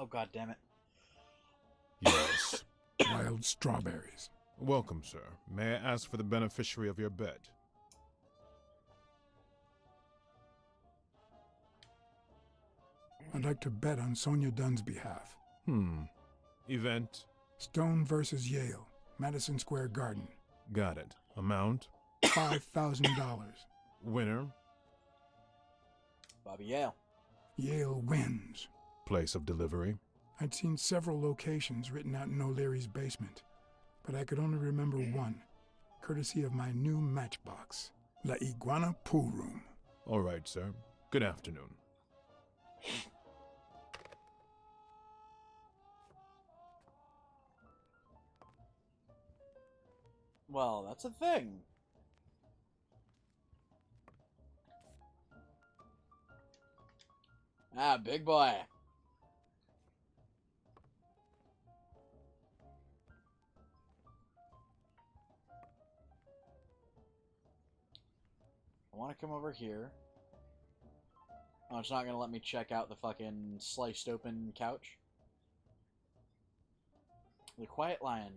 Oh, God damn it. Yes. Wild strawberries. Welcome, sir. May I ask for the beneficiary of your bet? I'd like to bet on Sonia Dunn's behalf. Event? Stone versus Yale, Madison Square Garden. Got it. Amount? $5,000. Winner? Bobby Yale. Yale wins. Place of delivery? I'd seen several locations written out in O'Leary's basement, but I could only remember one, courtesy of my new matchbox, La Iguana Pool Room. All right, sir. Good afternoon. Well, that's a thing. Ah, big boy. want to come over here. Oh, it's not going to let me check out the fucking sliced open couch. The Quiet Lion.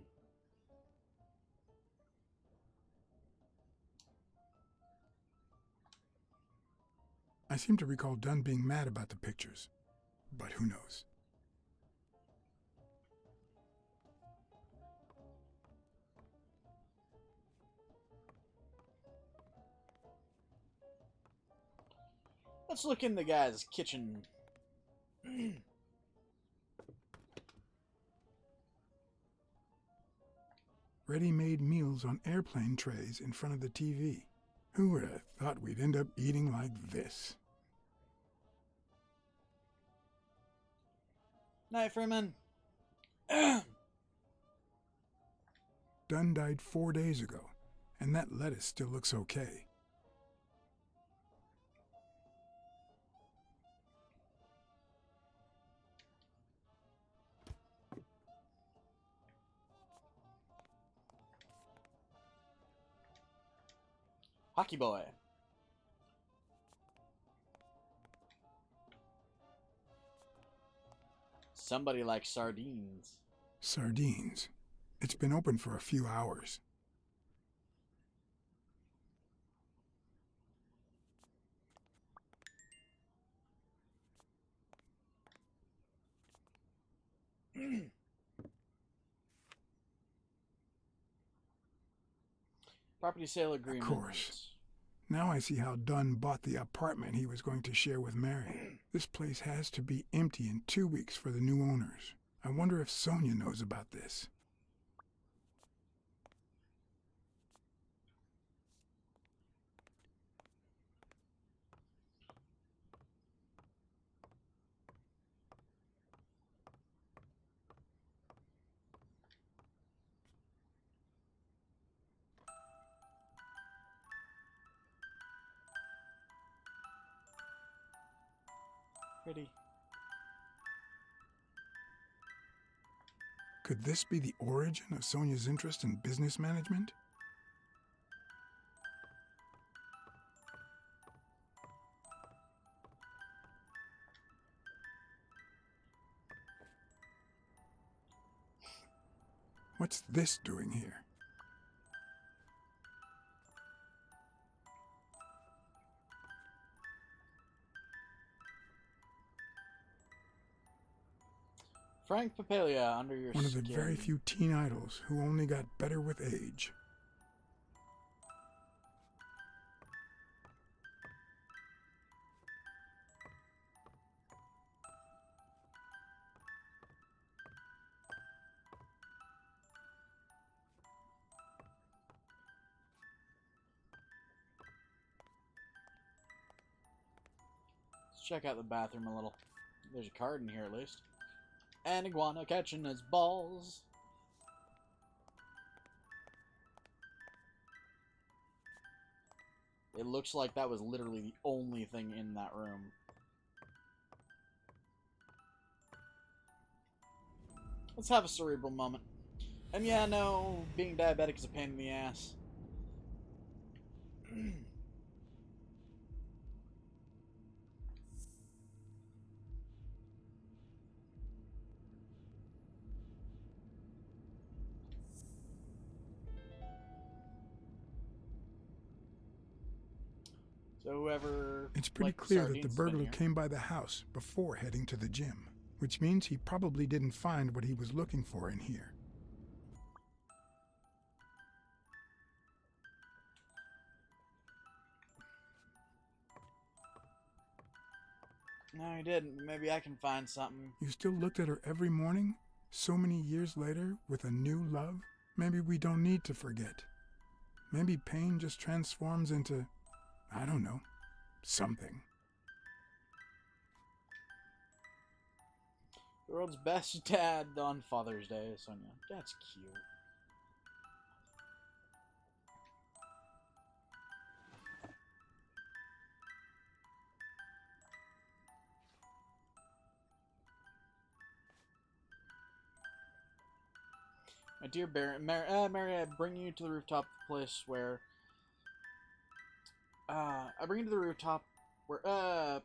I seem to recall Dunn being mad about the pictures, but who knows? Let's look in the guy's kitchen. Ready-made meals on airplane trays in front of the TV. Who would have thought we'd end up eating like this? Night, Freeman. Dunn died 4 days ago, and that lettuce still looks okay. Hockey boy. Somebody likes sardines. Sardines. It's been open for a few hours. Property sale agreement. Of course. Now I see how Dunn bought the apartment he was going to share with Mary. This place has to be empty in 2 weeks for the new owners. I wonder if Sonia knows about this. Pretty. Could this be the origin of Sonia's interest in business management? What's this doing here? Frank Papalia under your One of skin. the very few teen idols who only got better with age. Let's check out the bathroom a little. There's a card in here at least. An iguana catching his balls. It looks like that was literally the only thing in that room. Let's have a cerebral moment. And yeah, no, being diabetic is a pain in the ass. So whoever... It's pretty clear that the burglar came by the house before heading to the gym, which means he probably didn't find what he was looking for in here. No, he didn't. Maybe I can find something. You still looked at her every morning, so many years later, with a new love? Maybe we don't need to forget. Maybe pain just transforms into, I don't know, something. The world's best dad on Father's Day, Sonia. That's cute. My dear Mary, I bring you to the rooftop of the place where I bring you to the rooftop where, out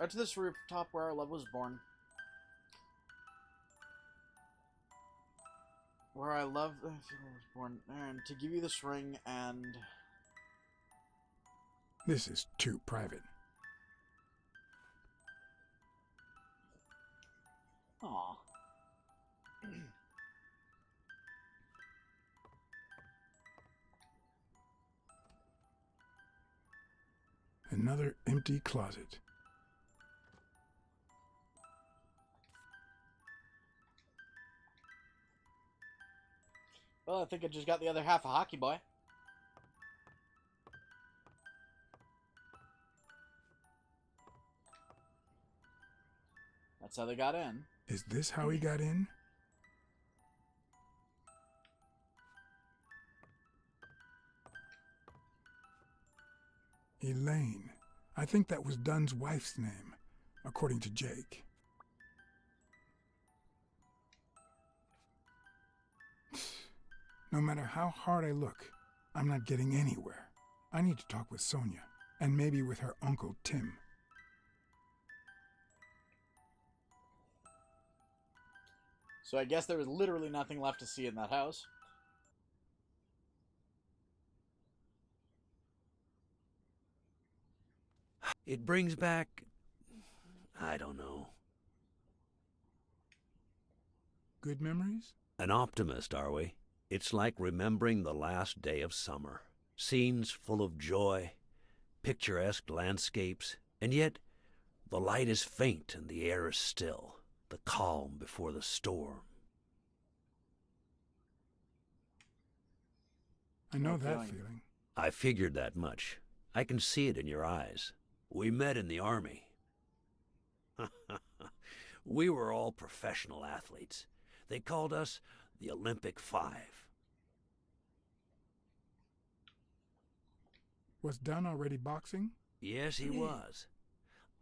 to this rooftop where our love was born. Where I love was born, and to give you this ring and... This is too private. Aw. Another empty closet. Well, I think I just got the other half of Hockey Boy. That's how they got in. Is this how he got in? Elaine. I think that was Dunn's wife's name, according to Jake. No matter how hard I look, I'm not getting anywhere. I need to talk with Sonia, and maybe with her uncle Tim. So I guess there was literally nothing left to see in that house. It brings back... I don't know. Good memories? An optimist, are we? It's like remembering the last day of summer. Scenes full of joy, picturesque landscapes, and yet the light is faint and the air is still. The calm before the storm. I know that feeling. I figured that much. I can see it in your eyes. We met in the Army. We were all professional athletes. They called us the Olympic Five. Was Dunn already boxing? Yes, he was.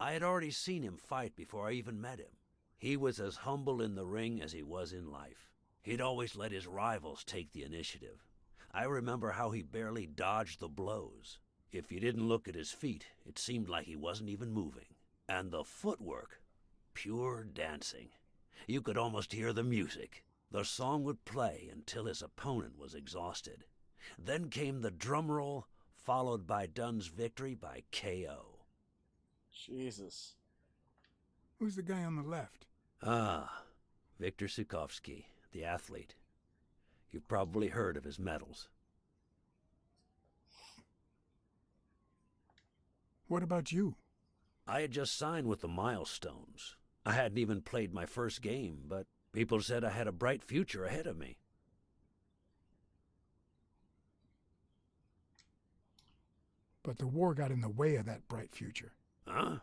I had already seen him fight before I even met him. He was as humble in the ring as he was in life. He'd always let his rivals take the initiative. I remember how he barely dodged the blows. If you didn't look at his feet, it seemed like he wasn't even moving. And the footwork, pure dancing. You could almost hear the music. The song would play until his opponent was exhausted. Then came the drum roll, followed by Dunn's victory by KO. Jesus. Who's the guy on the left? Ah, Viktor Sukovsky, the athlete. You've probably heard of his medals. What about you? I had just signed with the Milestones. I hadn't even played my first game, but people said I had a bright future ahead of me. But the war got in the way of that bright future. Huh?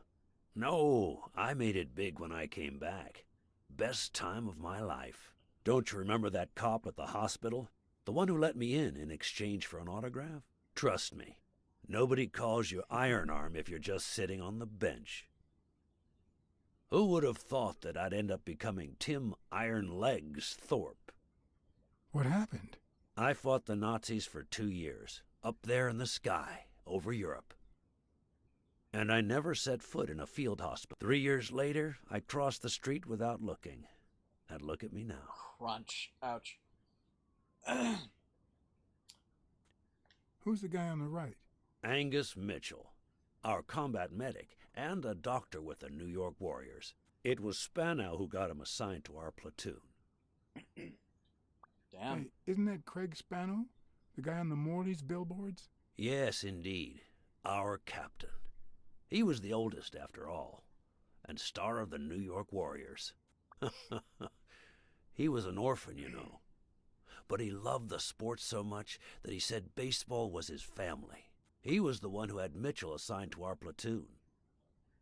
No, I made it big when I came back. Best time of my life. Don't you remember that cop at the hospital? The one who let me in exchange for an autograph? Trust me, nobody calls you Iron Arm if you're just sitting on the bench. Who would have thought that I'd end up becoming Tim Iron Legs Thorpe? What happened? I fought the Nazis for 2 years, up there in the sky, over Europe. And I never set foot in a field hospital. 3 years later, I crossed the street without looking. And look at me now. Crunch. Ouch. Who's the guy on the right? Angus Mitchell, our combat medic, and a doctor with the New York Warriors. It was Spanow who got him assigned to our platoon. Damn. Hey, isn't that Craig Spano? The guy on the Morley's billboards? Yes, indeed. Our captain. He was the oldest, after all, and star of the New York Warriors. He was an orphan, you know. But he loved the sport so much that he said baseball was his family. He was the one who had Mitchell assigned to our platoon.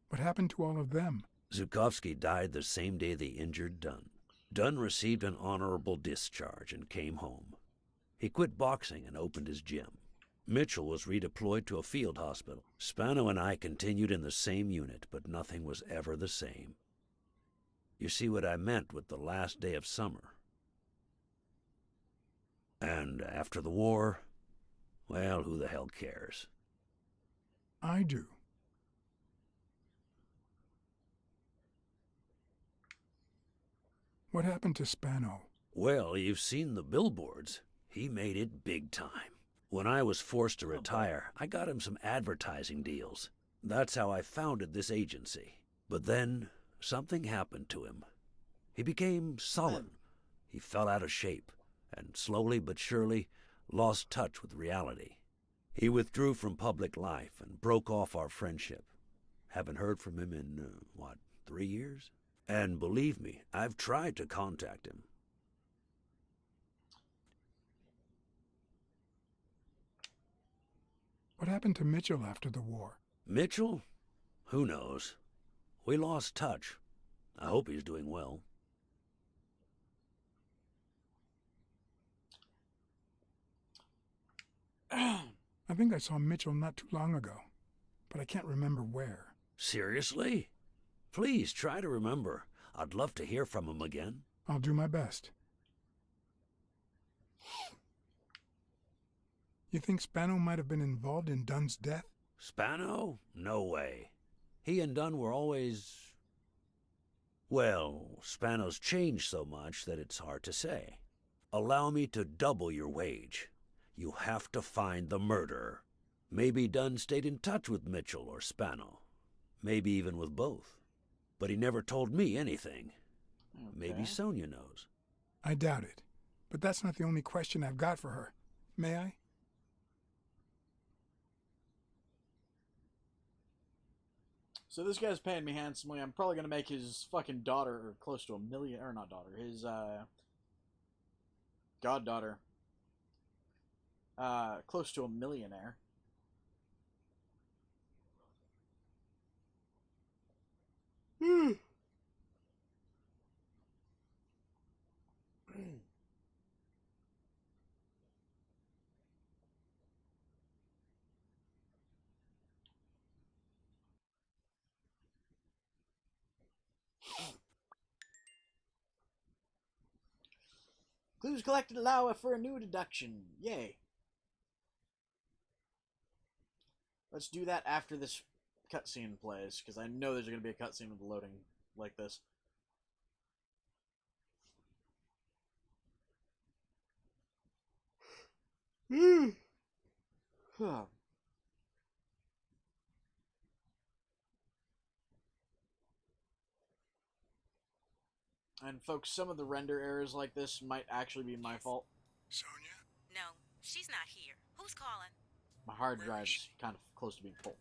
What happened to all of them? Zukovsky died the same day they injured Dunn. Dunn received an honorable discharge and came home. He quit boxing and opened his gym. Mitchell was redeployed to a field hospital. Spano and I continued in the same unit, but nothing was ever the same. You see what I meant with the last day of summer. And after the war, well, who the hell cares? I do. What happened to Spano? Well, you've seen the billboards. He made it big time. When I was forced to retire, I got him some advertising deals. That's how I founded this agency. But then, something happened to him. He became sullen. He fell out of shape, and slowly but surely lost touch with reality. He withdrew from public life and broke off our friendship. Haven't heard from him in, 3 years? And believe me, I've tried to contact him. What happened to Mitchell after the war? Mitchell? Who knows? We lost touch. I hope he's doing well. I think I saw Mitchell not too long ago, but I can't remember where. Seriously? Please try to remember. I'd love to hear from him again. I'll do my best. You think Spano might have been involved in Dunn's death? Spano? No way. He and Dunn were always... Well, Spano's changed so much that it's hard to say. Allow me to double your wage. You have to find the murderer. Maybe Dunn stayed in touch with Mitchell or Spano. Maybe even with both. But he never told me anything. Okay. Maybe Sonia knows. I doubt it. But that's not the only question I've got for her. May I? So this guy's paying me handsomely. I'm probably gonna make his fucking daughter close to $1 million, or not daughter, his goddaughter, close to a millionaire. Clues collected allow for a new deduction. Yay. Let's do that after this cutscene plays, because I know there's going to be a cutscene with loading like this. Huh. And folks, some of the render errors like this might actually be my fault. Sonia? No, she's not here. Who's calling? My hard drive's kind of close to being full.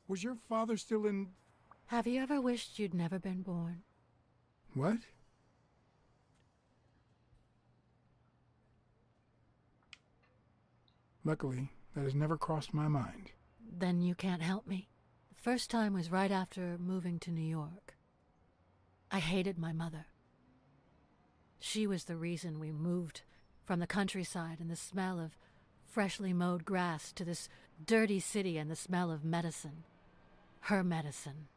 Was your father still in... Have you ever wished you'd never been born? What? Luckily, that has never crossed my mind. Then you can't help me. The first time was right after moving to New York. I hated my mother. She was the reason we moved from the countryside and the smell of freshly mowed grass to this dirty city and the smell of medicine. Her medicine.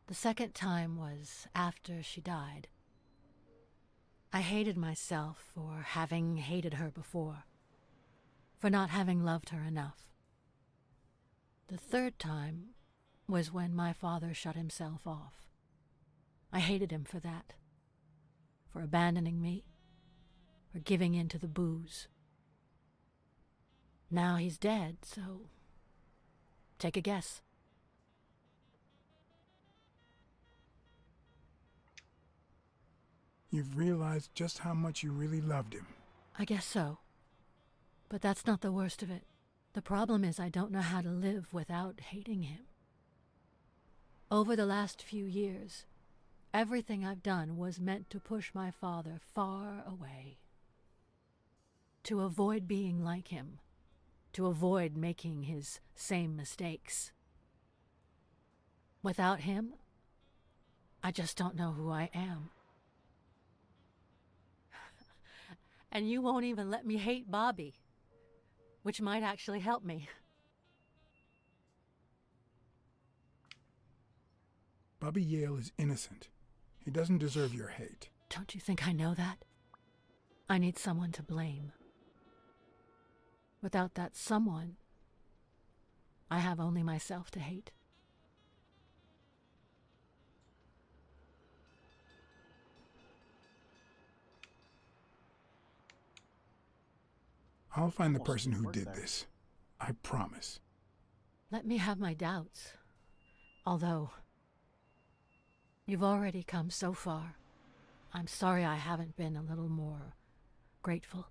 The second time was after she died. I hated myself for having hated her before, for not having loved her enough. The third time was when my father shut himself off. I hated him for that, for abandoning me, for giving in to the booze. Now he's dead, so take a guess. You've realized just how much you really loved him. I guess so. But that's not the worst of it. The problem is I don't know how to live without hating him. Over the last few years, everything I've done was meant to push my father far away. to avoid being like him, to avoid making his same mistakes. Without him, I just don't know who I am. And you won't even let me hate Bobby, which might actually help me. Bobby Yale is innocent. He doesn't deserve your hate. Don't you think I know that? I need someone to blame. Without that someone, I have only myself to hate. I'll find the Almost person who worked did there. this. I promise. Let me have my doubts. Although, you've already come so far. I'm sorry I haven't been a little more grateful.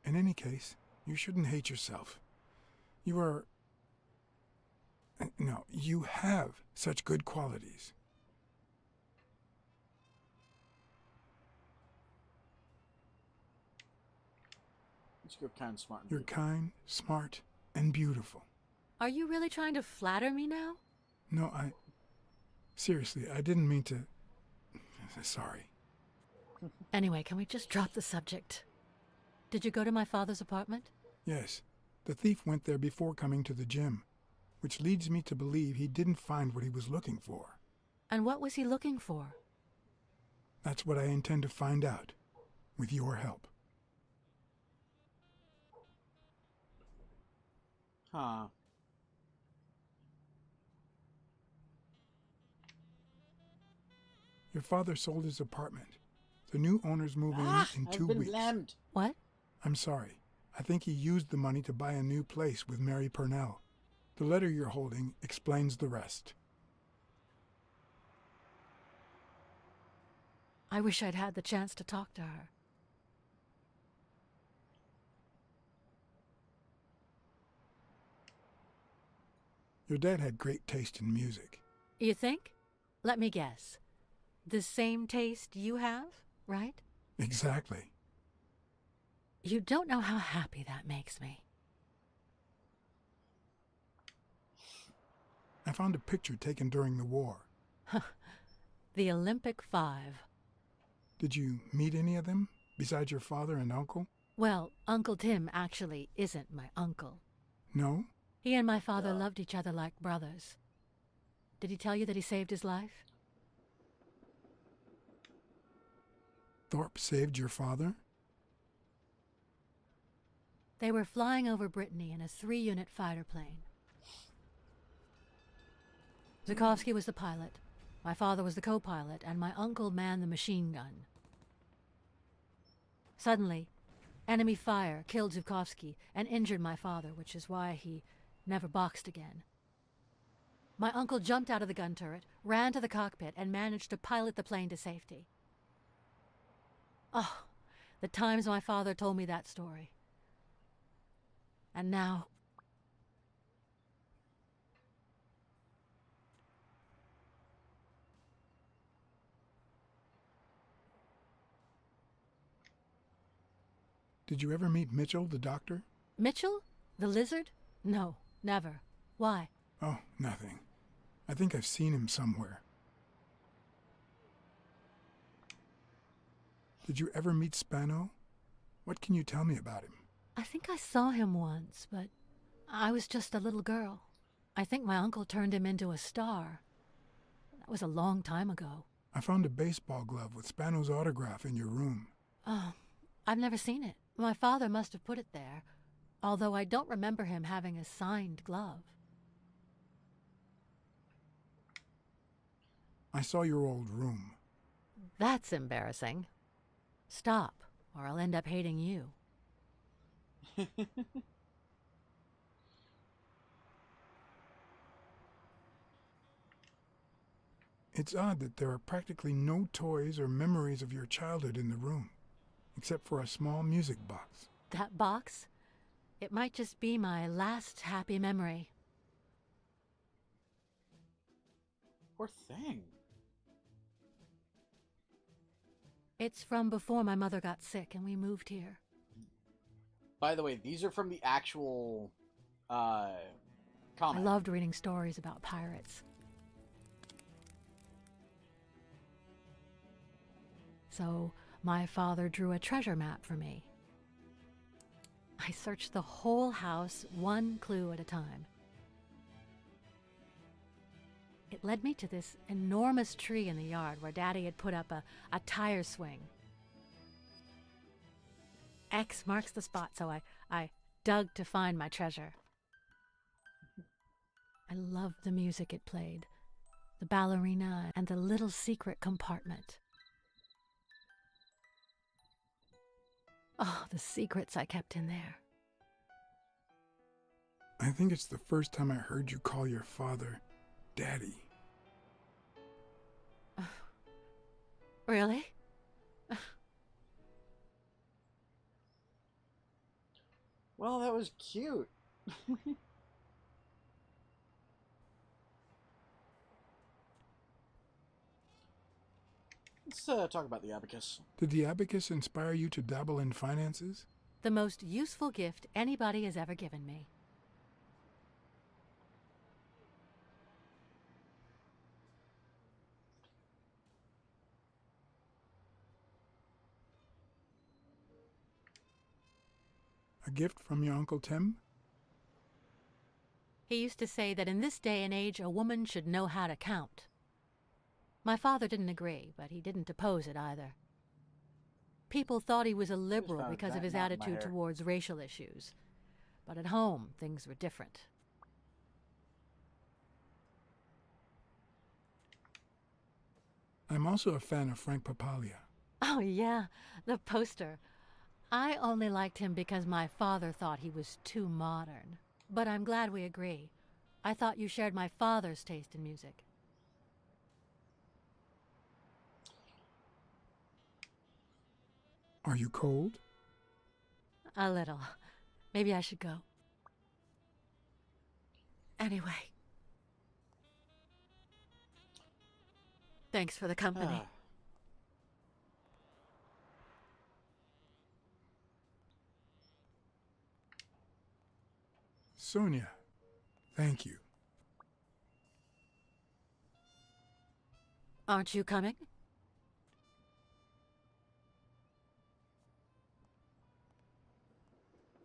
In any case, you shouldn't hate yourself. You are... No, you have such good qualities. Let's go kind, smart, and You're beautiful. kind, smart, and beautiful. Are you really trying to flatter me now? No, Seriously, I didn't mean to... Sorry. Anyway, can we just drop the subject? Did you go to my father's apartment? Yes, the thief went there before coming to the gym, which leads me to believe he didn't find what he was looking for. And what was he looking for? That's what I intend to find out, with your help. Huh. Your father sold his apartment. The new owner's moving in I've 2 been weeks. blamed. What? I'm sorry. I think he used the money to buy a new place with Mary Purnell. The letter you're holding explains the rest. I wish I'd had the chance to talk to her. Your dad had great taste in music. You think? Let me guess. The same taste you have, right? Exactly. You don't know how happy that makes me. I found a picture taken during the war. The Olympic Five. Did you meet any of them, besides your father and uncle? Well, Uncle Tim actually isn't my uncle. No? He and my father loved each other like brothers. Did he tell you that he saved his life? Thorpe saved your father? They were flying over Brittany in a 3-unit fighter plane. Zukovsky was the pilot, my father was the co-pilot, and my uncle manned the machine gun. Suddenly, enemy fire killed Zukovsky and injured my father, which is why he never boxed again. My uncle jumped out of the gun turret, ran to the cockpit, and managed to pilot the plane to safety. Oh, the times my father told me that story. And now... Did you ever meet Mitchell, the doctor? Mitchell? The lizard? No, never. Why? Oh, nothing. I think I've seen him somewhere. Did you ever meet Spano? What can you tell me about him? I think I saw him once, but I was just a little girl. I think my uncle turned him into a star. That was a long time ago. I found a baseball glove with Spano's autograph in your room. Oh, I've never seen it. My father must have put it there, although I don't remember him having a signed glove. I saw your old room. That's embarrassing. Stop, or I'll end up hating you. It's odd that there are practically no toys or memories of your childhood in the room, except for a small music box. That box? It might just be my last happy memory. Poor thing. It's from before my mother got sick and we moved here. By the way, these are from the actual I comic. loved reading stories about pirates. So my father drew a treasure map for me. I searched the whole house, one clue at a time. It led me to this enormous tree in the yard where Daddy had put up a tire swing. X marks the spot, so I dug to find my treasure. I loved the music it played, the ballerina and the little secret compartment. Oh, the secrets I kept in there. I think it's the first time I heard you call your father Daddy. Really? Well, that was cute. Let's talk about the abacus. Did the abacus inspire you to dabble in finances? The most useful gift anybody has ever given me. A gift from your Uncle Tim? He used to say that in this day and age, a woman should know how to count. My father didn't agree, but he didn't oppose it either. People thought he was a liberal because of his attitude towards racial issues. But at home, things were different. I'm also a fan of Frank Papalia. Oh yeah, the poster. I only liked him because my father thought he was too modern. But I'm glad we agree. I thought you shared my father's taste in music. Are you cold? A little. Maybe I should go. Anyway. Thanks for the company. Sonia, thank you. Aren't you coming?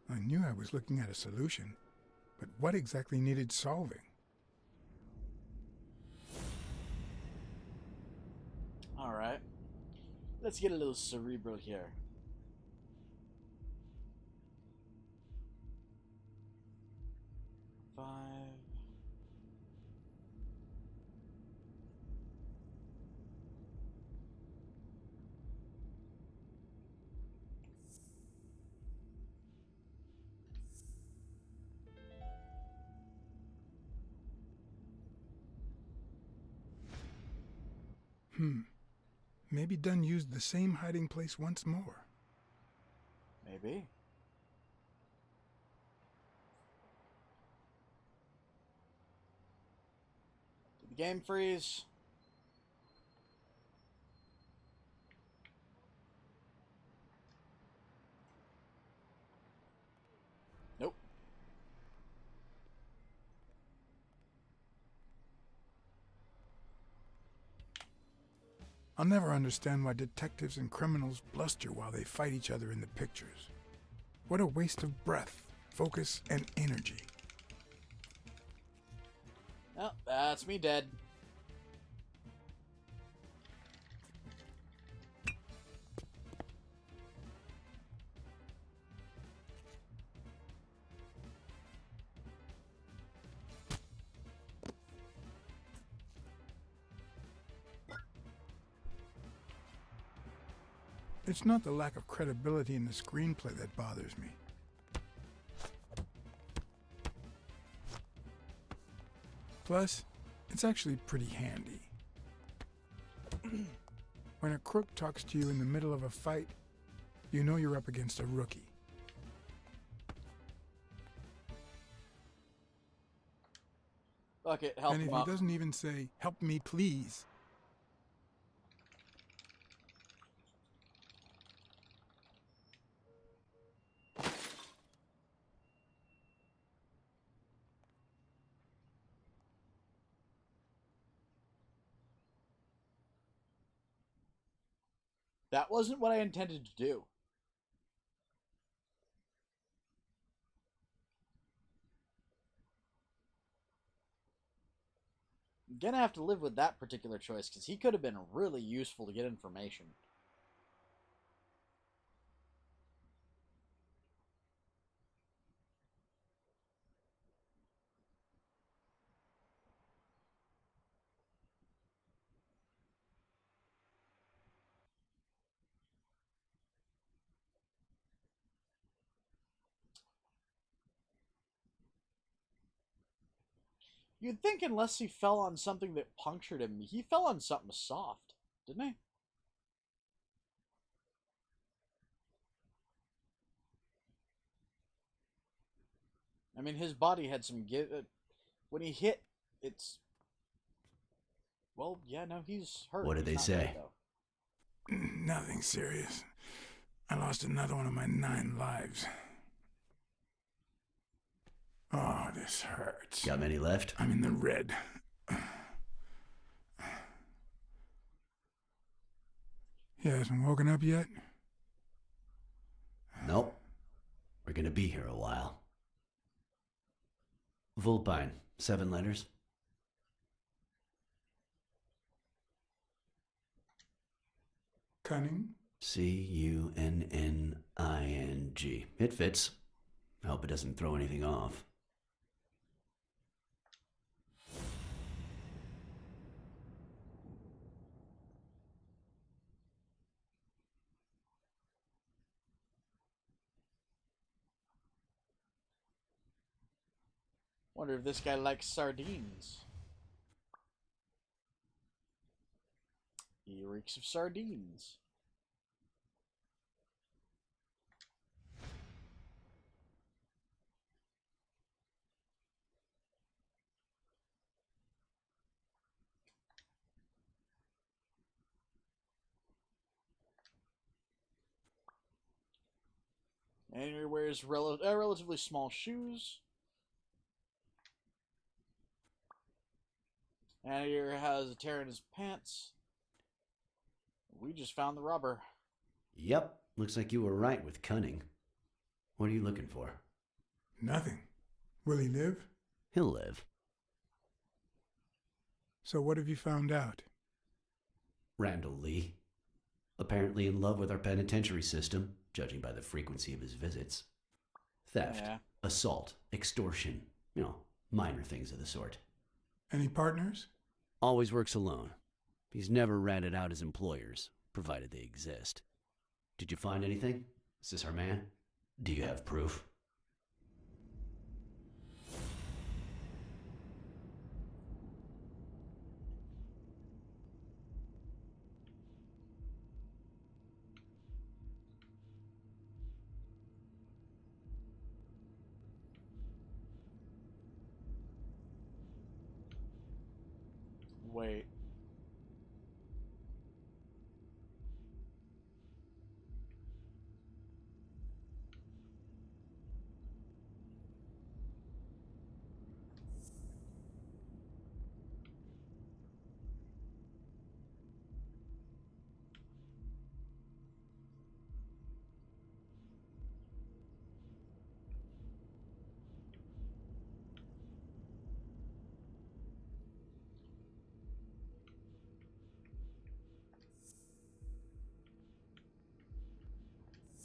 I knew I was looking at a solution, but what exactly needed solving? Alright. Let's get a little cerebral here. Five. Maybe Dunn used the same hiding place once more. Maybe. Did the game freeze? Nope. I'll never understand why detectives and criminals bluster while they fight each other in the pictures. What a waste of breath, focus, and energy. Oh, that's me dead. It's not the lack of credibility in the screenplay that bothers me. Plus, it's actually pretty handy. When a crook talks to you in the middle of a fight, you know you're up against a rookie. Fuck it, help And if him he up. doesn't even say, "Help me, please," That wasn't what I intended to do. I'm gonna have to live with that particular choice, because he could have been really useful to get information. You'd think unless he fell on something that punctured him, he fell on something soft, didn't he? I mean, his body had some give. When he hit, it's. Well, yeah, no, he's hurt. What did He's they not say? dead, though. Nothing serious. I lost another one of my 9 lives. Oh, this hurts. Got many left? I'm in the red. He hasn't woken up yet? Nope. We're gonna be here a while. Vulpine, 7 letters. Cunning? Cunning. It fits. I hope it doesn't throw anything off. Wonder if this guy likes sardines. He reeks of sardines. And he wears relatively small shoes. And he has a tear in his pants. We just found the robber. Yep, looks like you were right with cunning. What are you looking for? Nothing. Will he live? He'll live. So what have you found out? Randall Lee. Apparently in love with our penitentiary system, judging by the frequency of his visits. Theft, assault, extortion, minor things of the sort. Any partners? Always works alone. He's never ratted out his employers, provided they exist. Did you find anything? Is this our man? Do you have proof? Wait.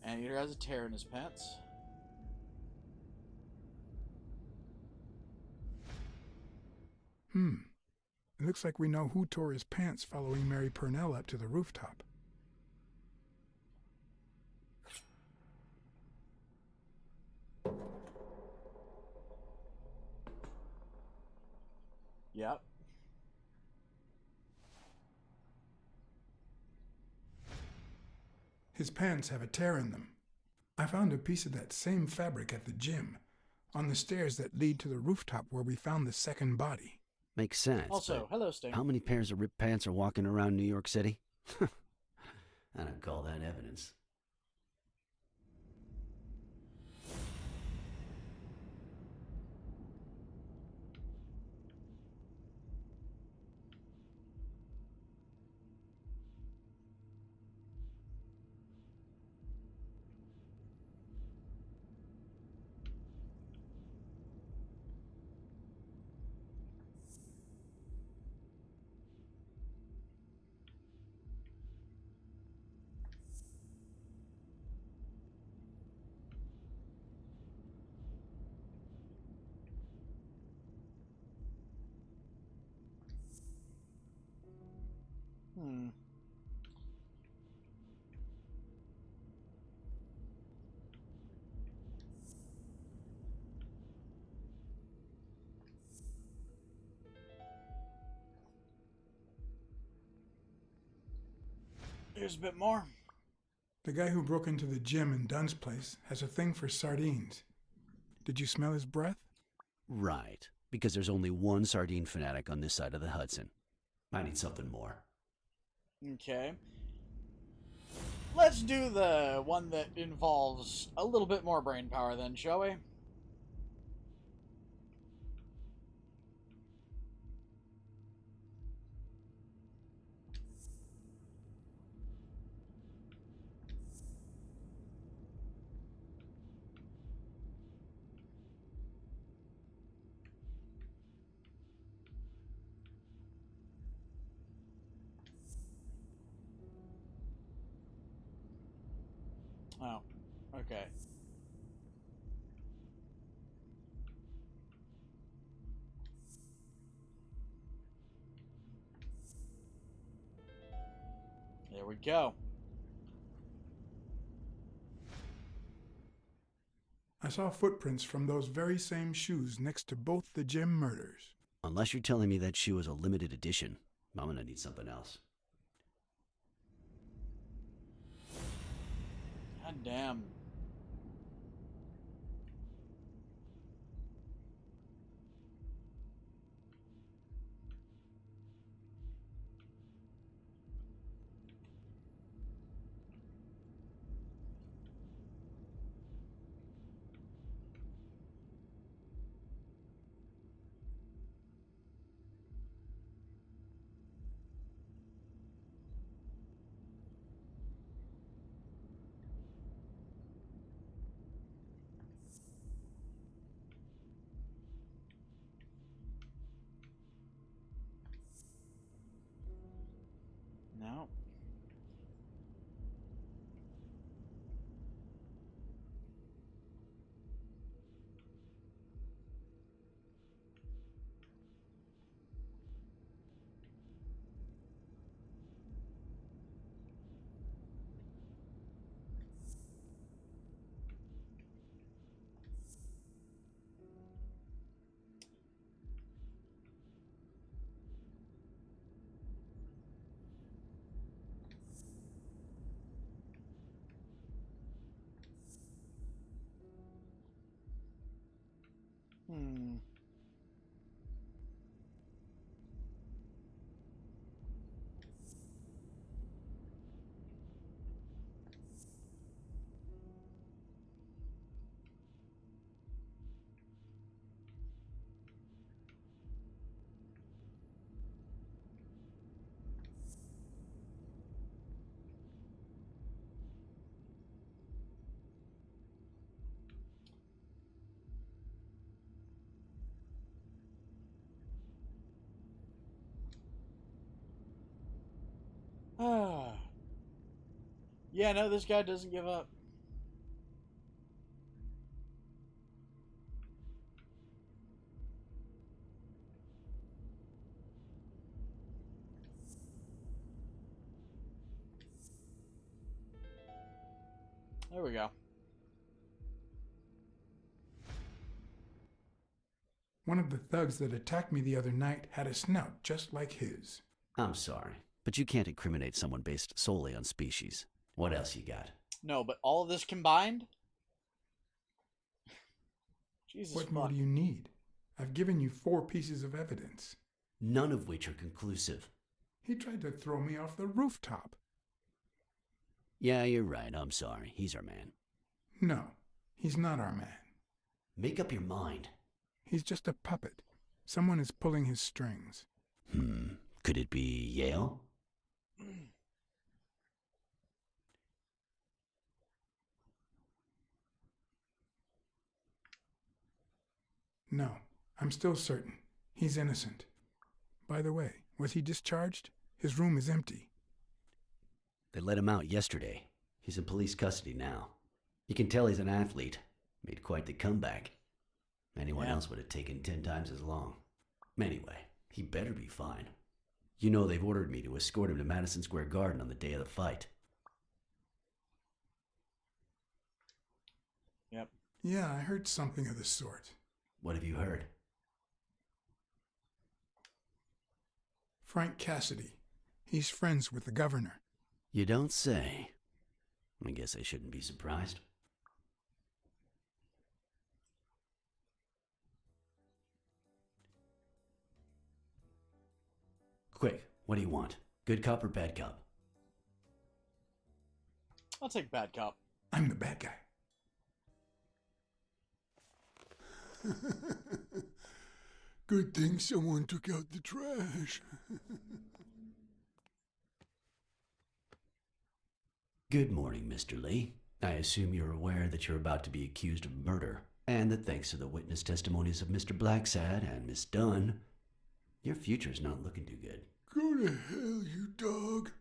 Anteater has a tear in his pants. It looks like we know who tore his pants following Mary Purnell up to the rooftop. Yep. His pants have a tear in them. I found a piece of that same fabric at the gym, on the stairs that lead to the rooftop where we found the second body. Makes sense. Also, hello, Sting. How many pairs of ripped pants are walking around New York City? I don't call that evidence. Here's a bit more. The guy who broke into the gym in Dunn's place has a thing for sardines. Did you smell his breath? Right, because there's only one sardine fanatic on this side of the Hudson. I need something more. Okay. Let's do the one that involves a little bit more brain power then, shall we? Oh, okay. There we go. I saw footprints from those very same shoes next to both the gym murders. Unless you're telling me that shoe is a limited edition, I'm gonna need something else. God damn. No. Hmm. Ah. Yeah, no, this guy doesn't give up. There we go. One of the thugs that attacked me the other night had a snout just like his. I'm sorry, but you can't incriminate someone based solely on species. What else you got? No, but all of this combined? Jesus What fuck. more do you need? I've given you 4 pieces of evidence. None of which are conclusive. He tried to throw me off the rooftop. Yeah, you're right. I'm sorry. He's our man. No, he's not our man. Make up your mind. He's just a puppet. Someone is pulling his strings. Could it be Yale? No, I'm still certain. He's innocent. By the way, was he discharged? His room is empty. They let him out yesterday. He's in police custody now. You can tell he's an athlete. Made quite the comeback. Anyone else would have taken 10 times as long. Anyway, he better be fine. You know they've ordered me to escort him to Madison Square Garden on the day of the fight. Yep. Yeah, I heard something of the sort. What have you heard? Frank Cassidy. He's friends with the governor. You don't say. I guess I shouldn't be surprised. Quick, what do you want? Good cop or bad cop? I'll take bad cop. I'm the bad guy. Good thing someone took out the trash. Good morning, Mr. Lee. I assume you're aware that you're about to be accused of murder, and that thanks to the witness testimonies of Mr. Blacksad and Miss Dunn, your future's not looking too good. Go to hell, you dog.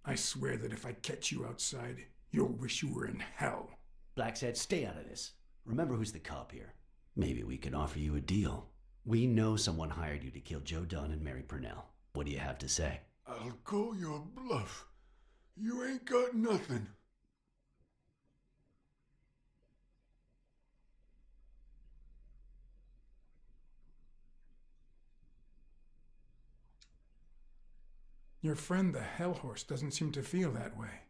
I swear that if I catch you outside, you'll wish you were in hell. Blacksad, stay out of this. Remember who's the cop here. Maybe we can offer you a deal. We know someone hired you to kill Joe Dunn and Mary Purnell. What do you have to say? I'll call your bluff. You ain't got nothing. Your friend the Hellhorse doesn't seem to feel that way,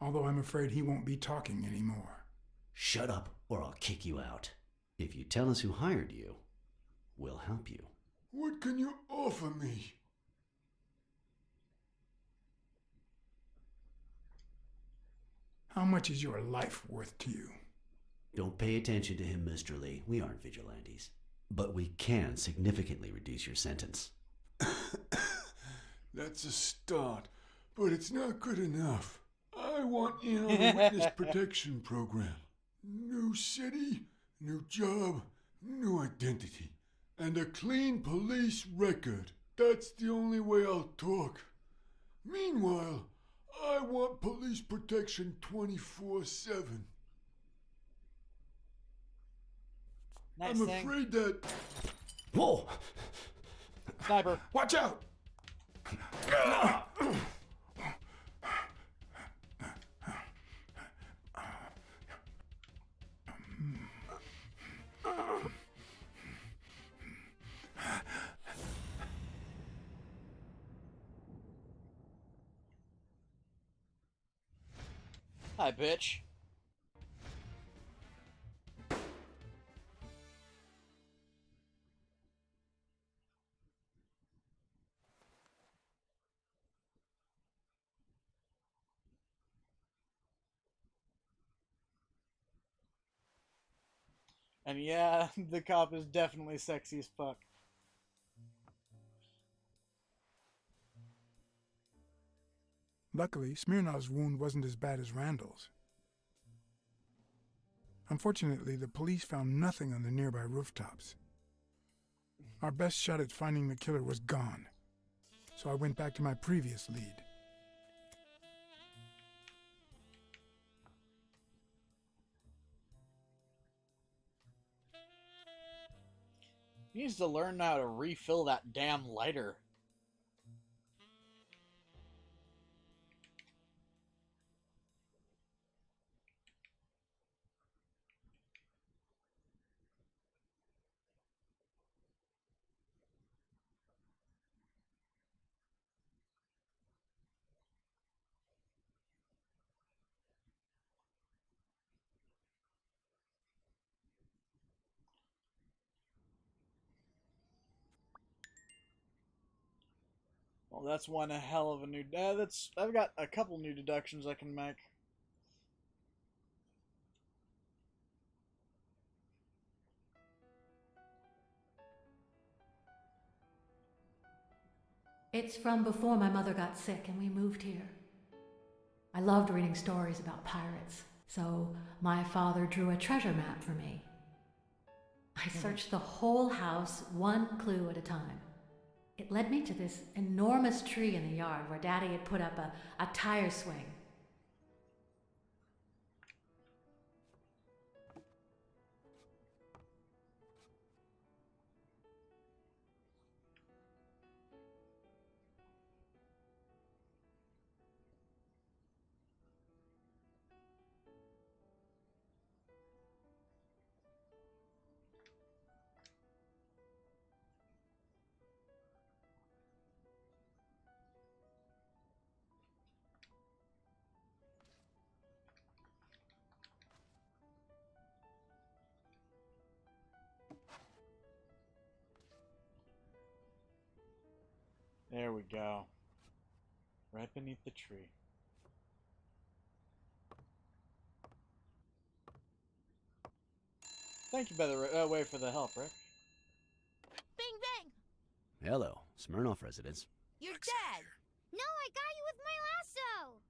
although I'm afraid he won't be talking anymore. Shut up or I'll kick you out. If you tell us who hired you, we'll help you. What can you offer me? How much is your life worth to you? Don't pay attention to him, Mr. Lee. We aren't vigilantes. But we can significantly reduce your sentence. That's a start, but it's not good enough. I want in on the witness protection program. New city, new job, new identity, and a clean police record. That's the only way I'll talk. Meanwhile, I want police protection 24/7. Nice I'm thing. afraid that... Whoa! Sniper. Watch out! Hi, bitch. And yeah, the cop is definitely sexy as fuck. Luckily, Smirnov's wound wasn't as bad as Randall's. Unfortunately, the police found nothing on the nearby rooftops. Our best shot at finding the killer was gone, so I went back to my previous lead. He needs to learn how to refill that damn lighter. Well, that's one hell of a new... I've got a couple new deductions I can make. It's from before my mother got sick and we moved here. I loved reading stories about pirates, so my father drew a treasure map for me. I searched the whole house, one clue at a time. It led me to this enormous tree in the yard where Daddy had put up a tire swing. There we go. Right beneath the tree. Thank you, by the way, for the help, Rick. Bing bang! Hello, Smirnoff residents. You're dead! No, I got you with my lasso!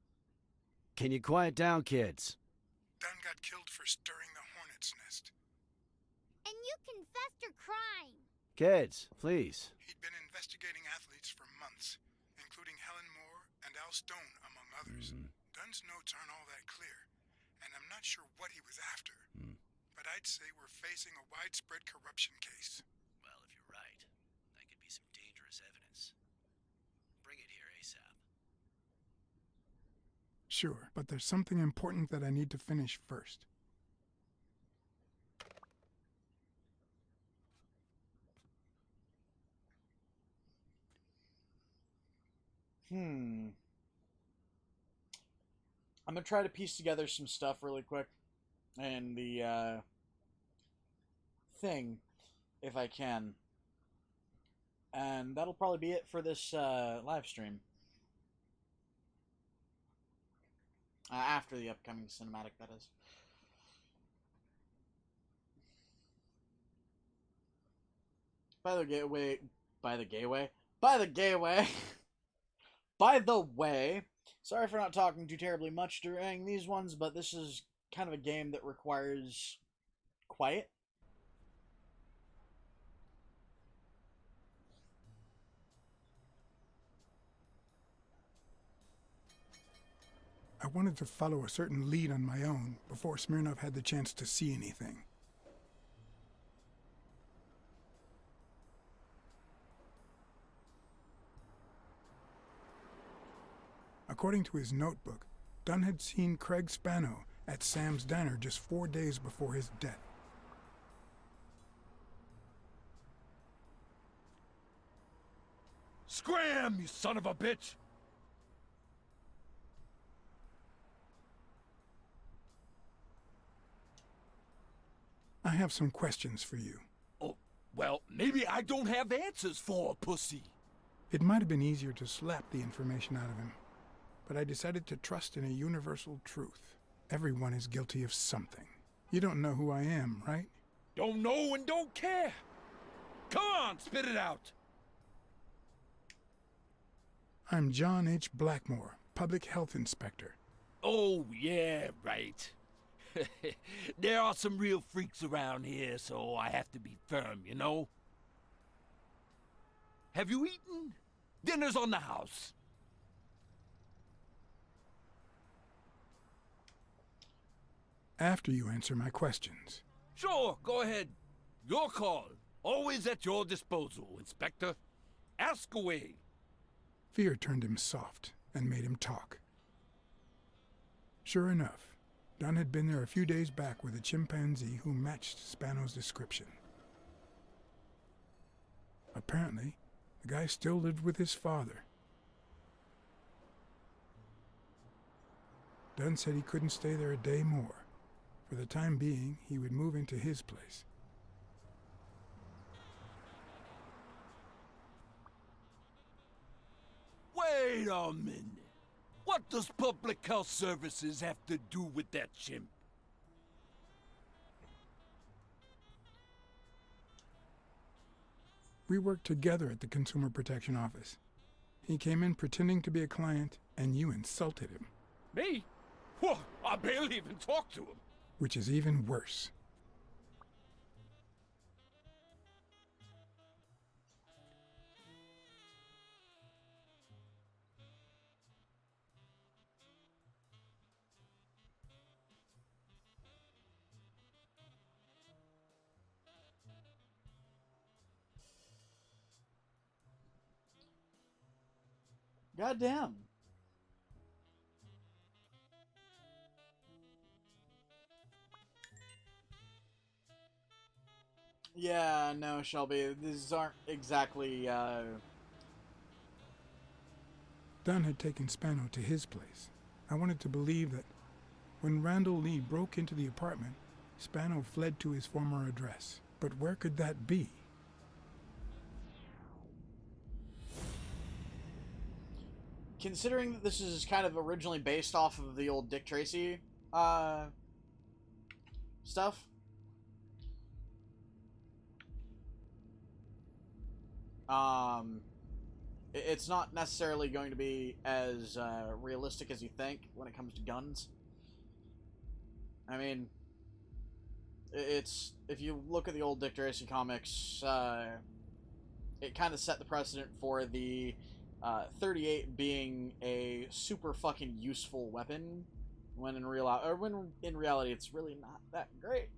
Can you quiet down, kids? Dunn got killed for stirring the hornet's nest. And you confessed your crime! Kids, please. He'd been investigating athletes for months, including Helen Moore and Al Stone, among others. Dunn's notes aren't all that clear, and I'm not sure what he was after. But I'd say we're facing a widespread corruption case. Well, if you're right, that could be some dangerous evidence. Bring it here ASAP. Sure, but there's something important that I need to finish first. I'm gonna try to piece together some stuff really quick. And the thing, if I can. And that'll probably be it for this live stream. After the upcoming cinematic, that is. By the way, sorry for not talking too terribly much during these ones, but this is kind of a game that requires quiet. I wanted to follow a certain lead on my own before Smirnoff had the chance to see anything. According to his notebook, Dunn had seen Craig Spano at Sam's Diner just 4 days before his death. Scram, you son of a bitch! I have some questions for you. Oh, well, maybe I don't have answers for a pussy. It might have been easier to slap the information out of him, but I decided to trust in a universal truth. Everyone is guilty of something. You don't know who I am, right? Don't know and don't care. Come on, spit it out. I'm John H. Blackmore, Public Health Inspector. Oh, yeah, right. There are some real freaks around here, so I have to be firm, you know? Have you eaten? Dinner's on the house. After you answer my questions. Sure, go ahead. Your call. Always at your disposal, Inspector. Ask away. Fear turned him soft and made him talk. Sure enough, Dunn had been there a few days back with a chimpanzee who matched Spano's description. Apparently, the guy still lived with his father. Dunn said he couldn't stay there a day more. For the time being, he would move into his place. Wait a minute. What does Public Health Services have to do with that chimp? We worked together at the Consumer Protection Office. He came in pretending to be a client, and you insulted him. Me? Whoa, I barely even talked to him. Which is even worse. Goddamn. Yeah, no, Shelby, these aren't exactly, Dunn had taken Spano to his place. I wanted to believe that when Randall Lee broke into the apartment, Spano fled to his former address. But where could that be? considering that this is kind of originally based off of the old Dick Tracy stuff, it's not necessarily going to be as realistic as you think when it comes to guns. I mean, it's, if you look at the old Dick Tracy comics, it kind of set the precedent for the 38 being a super fucking useful weapon, when in reality it's really not that great.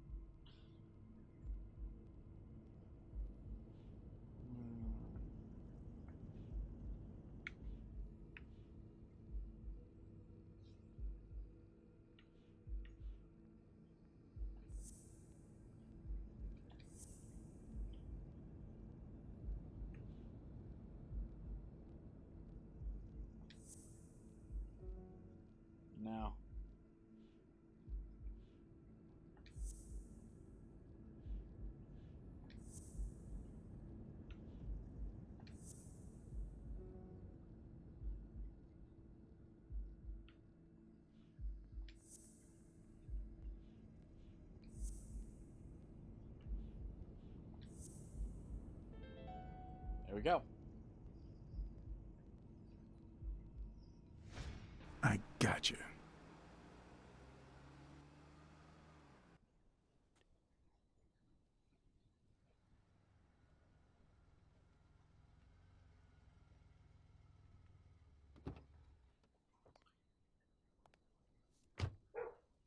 No. There we go. I gotcha.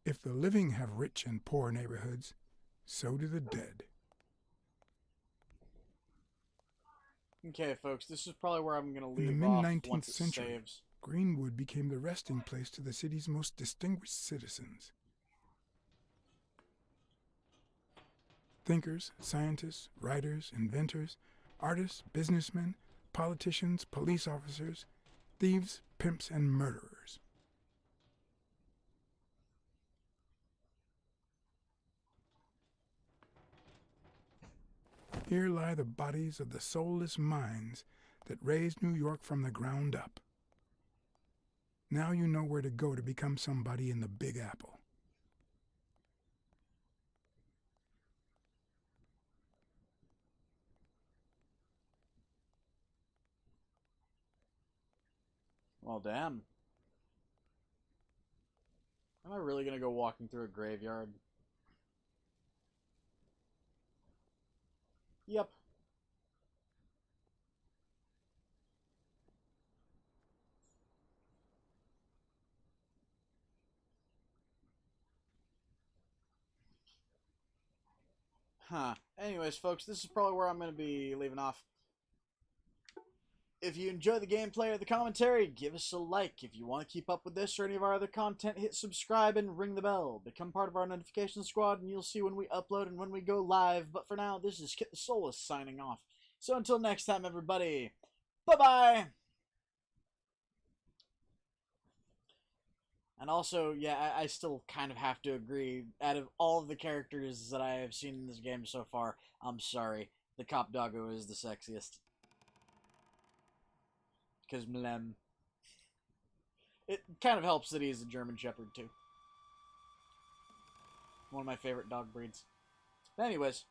If the living have rich and poor neighborhoods, so do the dead. Okay, folks, this is probably where I'm going to In the leave off mid-19th once it century, saves. Greenwood became the resting place to the city's most distinguished citizens. Thinkers, scientists, writers, inventors, artists, businessmen, politicians, police officers, thieves, pimps, and murderers. Here lie the bodies of the soulless minds that raised New York from the ground up. Now you know where to go to become somebody in the Big Apple. Well, damn. Am I really going to go walking through a graveyard? Yep. Huh. Anyways, folks, this is probably where I'm going to be leaving off. If you enjoy the gameplay or the commentary, give us a like. If you want to keep up with this or any of our other content, hit subscribe and ring the bell. Become part of our notification squad, and you'll see when we upload and when we go live. But for now, this is Kitthesoulless signing off. So until next time, everybody, bye-bye! And also, yeah, I still kind of have to agree, out of all of the characters that I have seen in this game so far, I'm sorry, the Cop Doggo is the sexiest. Because Mlem. It kind of helps that he's a German Shepherd, too. One of my favorite dog breeds. But anyways,